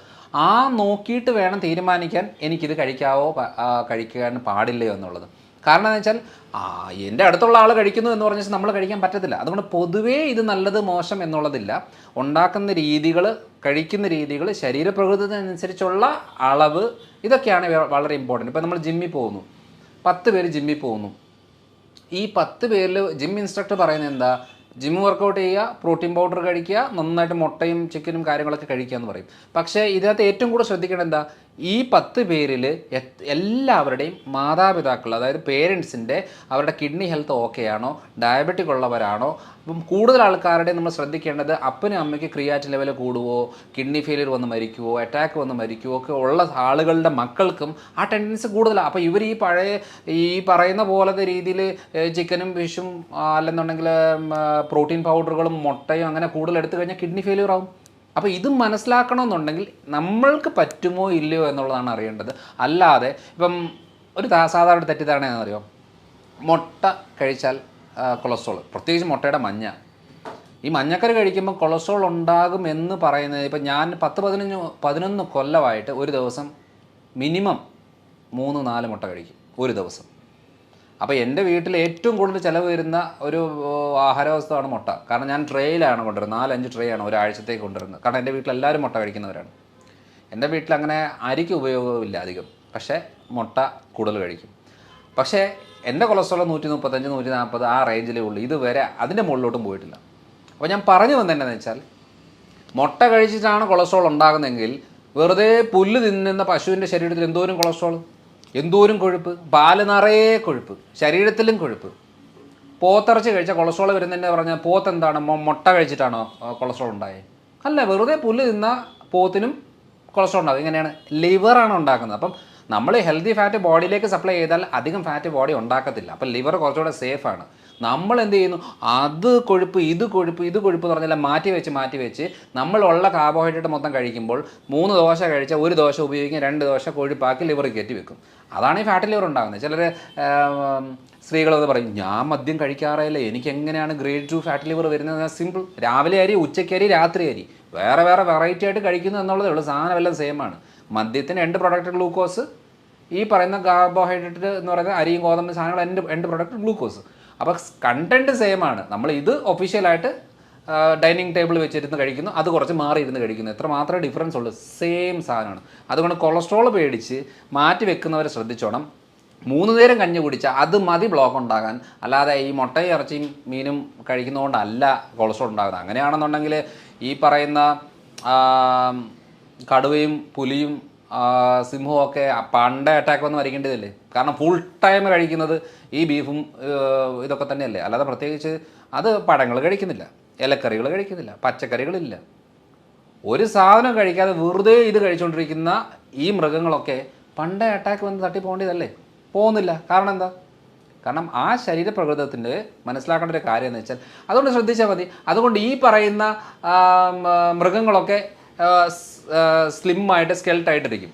നോക്കിയിട്ട് വേണം തീരുമാനിക്കാൻ എനിക്കിത് കഴിക്കാവോ കഴിക്കാൻ പാടില്ലയോ എന്നുള്ളത്. കാരണം എന്ന് വെച്ചാൽ എൻ്റെ അടുത്തുള്ള ആൾ കഴിക്കുന്നു എന്ന് പറഞ്ഞാൽ നമ്മൾ കഴിക്കാൻ പറ്റത്തില്ല. അതുകൊണ്ട് പൊതുവേ ഇത് നല്ലത് മോശം എന്നുള്ളതില്ല. ഉണ്ടാക്കുന്ന രീതികൾ, കഴിക്കുന്ന രീതികൾ, ശരീരപ്രകൃതത്തിനനുസരിച്ചുള്ള അളവ്, ഇതൊക്കെയാണ് വളരെ ഇമ്പോർട്ടൻറ്റ്. ഇപ്പോൾ നമ്മൾ ജിമ്മിൽ പോകുന്നു, 10 പേര് ജിമ്മിൽ പോകുന്നു. ഈ 10 പേരിൽ ജിം ഇൻസ്ട്രക്ടർ പറയുന്നത് എന്താ? ജിം വർക്കൗട്ട് ചെയ്യുക, പ്രോട്ടീൻ പൗഡർ കഴിക്കുക, നന്നായിട്ട് മുട്ടയും ചിക്കനും കാര്യങ്ങളൊക്കെ കഴിക്കുക എന്ന് പറയും. പക്ഷേ ഇതിനകത്ത് ഏറ്റവും കൂടുതൽ ശ്രദ്ധിക്കേണ്ടത് എന്താ? ഈ 10 പേരിൽ എല്ലാവരുടെയും മാതാപിതാക്കൾ, അതായത് പേരൻസിൻ്റെ അവരുടെ കിഡ്നി ഹെൽത്ത് ഓക്കെ ആണോ, ഡയബറ്റിക് ഉള്ളവരാണോ? അപ്പം കൂടുതൽ ആൾക്കാരുടെ നമ്മൾ ശ്രദ്ധിക്കേണ്ടത് അപ്പനും അമ്മയ്ക്ക് ക്രിയാറ്റിൻ ലെവൽ കൂടുവോ, കിഡ്നി ഫെയിലിയർ വന്ന് മരിക്കുവോ, അറ്റാക്ക് വന്ന് മരിക്കുവോ ഒക്കെ ഉള്ള ആളുകളുടെ മക്കൾക്കും ആ ടെൻഡൻസി കൂടുതലാണ്. അപ്പോൾ ഇവർ ഈ പറയുന്ന പോലത്തെ രീതിയിൽ ചിക്കനും ഫിഷും അല്ലെന്നുണ്ടെങ്കിൽ പ്രോട്ടീൻ പൗഡറുകളും മുട്ടയും അങ്ങനെ കൂടുതൽ എടുത്തു കഴിഞ്ഞാൽ കിഡ്നി ഫെയിലിയർ ആവും. അപ്പോൾ ഇത് മനസ്സിലാക്കണമെന്നുണ്ടെങ്കിൽ നമ്മൾക്ക് പറ്റുമോ ഇല്ലയോ എന്നുള്ളതാണ് അറിയേണ്ടത്. അല്ലാതെ ഇപ്പം ഒരു സാധാരണ തെറ്റിദ്ധാരണ എന്നറിയോ, മുട്ട കഴിച്ചാൽ കൊളസ്ട്രോൾ, പ്രത്യേകിച്ച് മുട്ടയുടെ മഞ്ഞ, ഈ മഞ്ഞക്കറി കഴിക്കുമ്പോൾ കൊളസ്ട്രോൾ ഉണ്ടാകും എന്ന് പറയുന്നത്, ഇപ്പം ഞാൻ 10-11 കൊല്ലമായിട്ട് ഒരു ദിവസം മിനിമം 3-4 മുട്ട കഴിക്കും ഒരു ദിവസം. അപ്പോൾ എൻ്റെ വീട്ടിൽ ഏറ്റവും കൂടുതൽ ചിലവ് വരുന്ന ഒരു ആഹാരവസ്ഥയാണ് മുട്ട. കാരണം ഞാൻ ട്രേയിലാണ് കൊണ്ടുവരുന്നത്, 4-5 ട്രേ ആണ് ഒരാഴ്ചത്തേക്ക് കൊണ്ടുവരുന്നത്. കാരണം എൻ്റെ വീട്ടിൽ എല്ലാവരും മുട്ട കഴിക്കുന്നവരാണ്. എൻ്റെ വീട്ടിൽ അങ്ങനെ അരിക്ക് ഉപയോഗമില്ല അധികം, പക്ഷേ മുട്ട കൂടുതൽ കഴിക്കും. പക്ഷേ എൻ്റെ കൊളസ്ട്രോൾ 135-140 ആ റേഞ്ചിലേ ഉള്ളൂ. ഇതുവരെ അതിൻ്റെ മുകളിലോട്ടും പോയിട്ടില്ല. അപ്പോൾ ഞാൻ പറഞ്ഞു വന്നതെന്നു വെച്ചാൽ, മുട്ട കഴിച്ചിട്ടാണ് കൊളസ്ട്രോൾ ഉണ്ടാകുന്നതെങ്കിൽ വെറുതെ പുല്ല് തിന്നുന്ന പശുവിൻ്റെ ശരീരത്തിൽ എന്തോരം കൊളസ്ട്രോൾ, എന്തോരം കൊഴുപ്പ്, പാല് നിറയെ കൊഴുപ്പ്, ശരീരത്തിലും കൊഴുപ്പ്. പോത്തിറച്ചി കഴിച്ചാൽ കൊളസ്ട്രോൾ വരുന്നതിൻ്റെ പറഞ്ഞാൽ പോത്ത് എന്താണ്, മുട്ട കഴിച്ചിട്ടാണോ കൊളസ്ട്രോൾ ഉണ്ടായത്? അല്ല, വെറുതെ പുല്ല് തിന്ന പോത്തിനും കൊളസ്ട്രോൾ ഉണ്ടാകും. ഇങ്ങനെയാണ് ലിവറാണ് ഉണ്ടാക്കുന്നത്. അപ്പം നമ്മൾ ഹെൽത്തി ഫാറ്റ് ബോഡിയിലേക്ക് സപ്ലൈ ചെയ്താൽ അധികം ഫാറ്റ് ബോഡി ഉണ്ടാക്കത്തില്ല. അപ്പം ലിവർ കുറച്ചുകൂടെ സേഫാണ്. നമ്മൾ എന്ത് ചെയ്യുന്നു, അത് കൊഴുപ്പ് ഇത് കൊഴുപ്പ് ഇത് കൊഴുപ്പ് എന്ന് പറഞ്ഞാൽ മാറ്റി വെച്ച് നമ്മളുള്ള കാർബോഹൈഡ്രേറ്റ് മൊത്തം കഴിക്കുമ്പോൾ 3 ദോശ കഴിച്ചാൽ 1 ദോശ ഉപയോഗിക്കും, 2 ദോശ കൊഴുപ്പാക്കി ലിവർ കയറ്റി വെക്കും. അതാണ് ഈ ഫാറ്റ് ലിവർ ഉണ്ടാകുന്നത്. ചിലർ സ്ത്രീകളത് പറയും, ഞാൻ മദ്യം കഴിക്കാറില്ല, എനിക്ക് എങ്ങനെയാണ് ഗ്രേഡ് 2 ഫാറ്റ് ലിവർ വരുന്നത്? സിമ്പിൾ, രാവിലെ അരി, ഉച്ചയ്ക്ക് അരി, രാത്രി അരി, വേറെ വെറൈറ്റി ആയിട്ട് കഴിക്കുന്നു എന്നുള്ളതേ ഉള്ളൂ. സാധനം എല്ലാം സെയിമാണ്. മദ്യത്തിന് എൻഡ് പ്രൊഡക്റ്റ് ഗ്ലൂക്കോസ്, ഈ പറയുന്ന കാർബോഹൈഡ്രേറ്റ് എന്ന് പറയുന്ന അരിയും ഗോതമ്പ് സാധനങ്ങൾ എൻഡ് പ്രൊഡക്റ്റ് ഗ്ലൂക്കോസ്. അപ്പോൾ കണ്ടൻറ്റ് സെയിം ആണ്. നമ്മൾ ഇത് ഒഫീഷ്യലായിട്ട് ഡൈനിങ് ടേബിൾ വെച്ചിരുന്ന് കഴിക്കുന്നു, അത് കുറച്ച് മാറി ഇരുന്ന് കഴിക്കുന്നു. എത്ര മാത്രമേ ഡിഫറൻസ് ഉള്ളൂ, സെയിം സാധനമാണ്. അതുകൊണ്ട് കൊളസ്ട്രോൾ പേടിച്ച് മാറ്റി വെക്കുന്നവരെ ശ്രദ്ധിച്ചോണം. 3 നേരം കഞ്ഞി കുടിച്ചാൽ അത് മതി ബ്ലോക്ക് ഉണ്ടാകാൻ. അല്ലാതെ ഈ മുട്ടയും ഇറച്ചിയും മീനും കഴിക്കുന്നതുകൊണ്ടല്ല കൊളസ്ട്രോൾ ഉണ്ടാകുന്നത്. അങ്ങനെയാണെന്നുണ്ടെങ്കിൽ ഈ പറയുന്ന കടുവയും പുലിയും സിംഹവും ഒക്കെ പണ്ടേ അറ്റാക്ക് വന്ന് മരിക്കേണ്ടതല്ലേ? കാരണം ഫുൾ ടൈം കഴിക്കുന്നത് ഈ ബീഫും ഇതൊക്കെ തന്നെയല്ലേ. അല്ലാതെ പ്രത്യേകിച്ച് അത് പഴങ്ങൾ കഴിക്കുന്നില്ല, ഇലക്കറികൾ കഴിക്കുന്നില്ല, പച്ചക്കറികളില്ല, ഒരു സാധനം കഴിക്കാതെ വെറുതെ ഇത് കഴിച്ചുകൊണ്ടിരിക്കുന്ന ഈ മൃഗങ്ങളൊക്കെ പണ്ടേ അറ്റാക്ക് വന്ന് തട്ടി പോകേണ്ടതല്ലേ? പോകുന്നില്ല. കാരണം എന്താ? കാരണം ആ ശരീരപ്രകൃതത്തിൻ്റെ മനസ്സിലാക്കേണ്ട ഒരു കാര്യം എന്ന് വെച്ചാൽ, അതുകൊണ്ട് ശ്രദ്ധിച്ചാൽ മതി. അതുകൊണ്ട് ഈ പറയുന്ന മൃഗങ്ങളൊക്കെ സ്ലിമ്മായിട്ട് സ്കെൽട്ടായിട്ടിരിക്കും.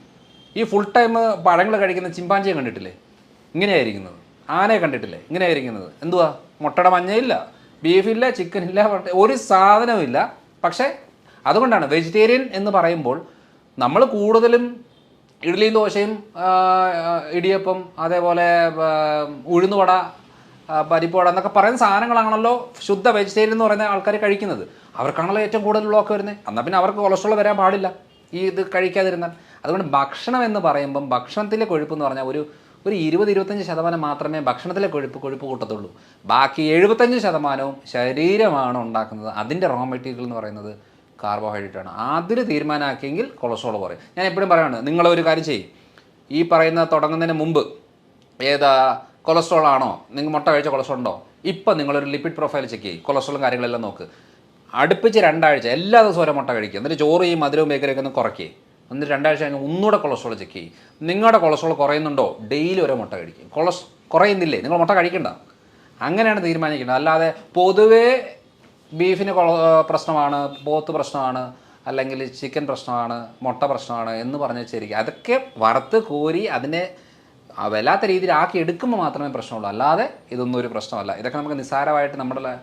ഈ ഫുൾ ടൈം പഴങ്ങൾ കഴിക്കുന്ന ചിമ്പാഞ്ചിയെ കണ്ടിട്ടില്ലേ? ഇങ്ങനെയായിരിക്കുന്നത്. ആനയെ കണ്ടിട്ടില്ലേ? ഇങ്ങനെയായിരിക്കുന്നത്. എന്തുവാ? മുട്ടയുടെ മഞ്ഞയില്ല, ബീഫില്ല, ചിക്കനില്ല, ഒരു സാധനമില്ല. പക്ഷേ അതുകൊണ്ടാണ് വെജിറ്റേറിയൻ എന്ന് പറയുമ്പോൾ നമ്മൾ കൂടുതലും ഇഡ്ഡലിയും ദോശയും ഇടിയപ്പം, അതേപോലെ ഉഴുന്നുവട, പരിപ്പുവട എന്നൊക്കെ പറയുന്ന സാധനങ്ങളാണല്ലോ ശുദ്ധ വെജിറ്റേറിയൻ എന്ന് പറയുന്ന ആൾക്കാർ കഴിക്കുന്നത്. അവർക്കാണല്ലോ ഏറ്റവും കൂടുതൽ ബ്ലോക്ക് വരുന്നത്. എന്നാൽ പിന്നെ അവർക്ക് കൊളസ്ട്രോൾ വരാൻ പാടില്ല ഈ ഇത് കഴിക്കാതിരുന്നാൽ. അതുകൊണ്ട് ഭക്ഷണം എന്ന് പറയുമ്പം ഭക്ഷണത്തിലെ കൊഴുപ്പ് എന്ന് പറഞ്ഞാൽ ഒരു 20-25% മാത്രമേ ഭക്ഷണത്തിലെ കൊഴുപ്പ് കൂട്ടത്തുള്ളൂ. ബാക്കി 75% ശരീരമാണ് ഉണ്ടാക്കുന്നത്. അതിൻ്റെ റോ മെറ്റീരിയൽ എന്ന് പറയുന്നത് കാർബോഹൈഡ്രേറ്റ് ആണ്. അതിൽ തീരുമാനമാക്കിയെങ്കിൽ കൊളസ്ട്രോൾ കുറയും. ഞാൻ എപ്പോഴും പറയുന്നത്, നിങ്ങളൊരു കാര്യം ചെയ്യും, ഈ പറയുന്ന തുടങ്ങുന്നതിന് മുമ്പ് കൊളസ്ട്രോൾ ആണോ, നിങ്ങൾ മുട്ട കഴിച്ച കൊളസ്ട്രോൾ ഉണ്ടോ, ഇപ്പം നിങ്ങളൊരു ലിപ്പിഡ് പ്രൊഫൈൽ ചെക്ക് ചെയ്യും, കൊളസ്ട്രോളും കാര്യങ്ങളെല്ലാം നോക്ക്. അടുപ്പിച്ച് 2 ആഴ്ച എല്ലാ ദിവസവും ഓരോ മുട്ട കഴിക്കുക. എന്നിട്ട് ചോറ് ഈ മധുരവും ബേക്കറിയൊക്കെ ഒന്ന് കുറയ്ക്കുക. എന്നിട്ട് 2 ആഴ്ച കഴിഞ്ഞ് ഒന്നുകൂടെ കൊളസ്ട്രോൾ ചെക്ക് ചെയ്യും. നിങ്ങളുടെ കൊളസ്ട്രോൾ കുറയുന്നുണ്ടോ, ഡെയിലി ഓരോ മുട്ട കഴിക്കും. കുറയുന്നില്ലേ, നിങ്ങൾ മുട്ട കഴിക്കണ്ട. അങ്ങനെയാണ് തീരുമാനിക്കേണ്ടത്. അല്ലാതെ പൊതുവേ ബീഫിന് പ്രശ്നമാണ്, പോത്ത് പ്രശ്നമാണ്, അല്ലെങ്കിൽ ചിക്കൻ പ്രശ്നമാണ്, മുട്ട പ്രശ്നമാണ് എന്ന് പറഞ്ഞ് വെച്ചിരിക്കുക. അതൊക്കെ വറുത്ത് കോരി അതിനെ വല്ലാത്ത രീതിയിൽ ആക്കി എടുക്കുമ്പോൾ മാത്രമേ പ്രശ്നമുള്ളൂ. അല്ലാതെ ഇതൊന്നും ഒരു പ്രശ്നമല്ല. ഇതൊക്കെ നമുക്ക് നിസ്സാരമായിട്ട് നമ്മുടെ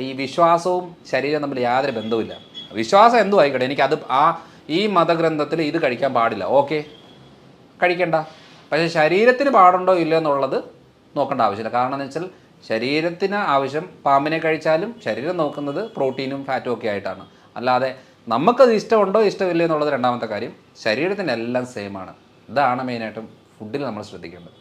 ഈ വിശ്വാസവും ശരീരവും തമ്മിൽ യാതൊരു ബന്ധവുമില്ല. വിശ്വാസം എന്തും ആയിക്കോട്ടെ, എനിക്കത് ഈ മതഗ്രന്ഥത്തിൽ ഇത് കഴിക്കാൻ പാടില്ല, ഓക്കെ, കഴിക്കണ്ട. പക്ഷേ ശരീരത്തിന് പാടുണ്ടോ ഇല്ലയോ എന്നുള്ളത് നോക്കേണ്ട ആവശ്യമില്ല. കാരണം എന്ന് വെച്ചാൽ ശരീരത്തിന് ആവശ്യം പാമ്പിനെ കഴിച്ചാലും ശരീരം നോക്കുന്നത് പ്രോട്ടീനും ഫാറ്റും ഒക്കെ ആയിട്ടാണ്. അല്ലാതെ നമുക്കത് ഇഷ്ടമുണ്ടോ ഇഷ്ടമില്ല എന്നുള്ളത് രണ്ടാമത്തെ കാര്യം. ശരീരത്തിൻ്റെ എല്ലാം സെയിമാണ്. ഇതാണ് മെയിനായിട്ടും ഫുഡിൽ നമ്മൾ ശ്രദ്ധിക്കേണ്ടത്.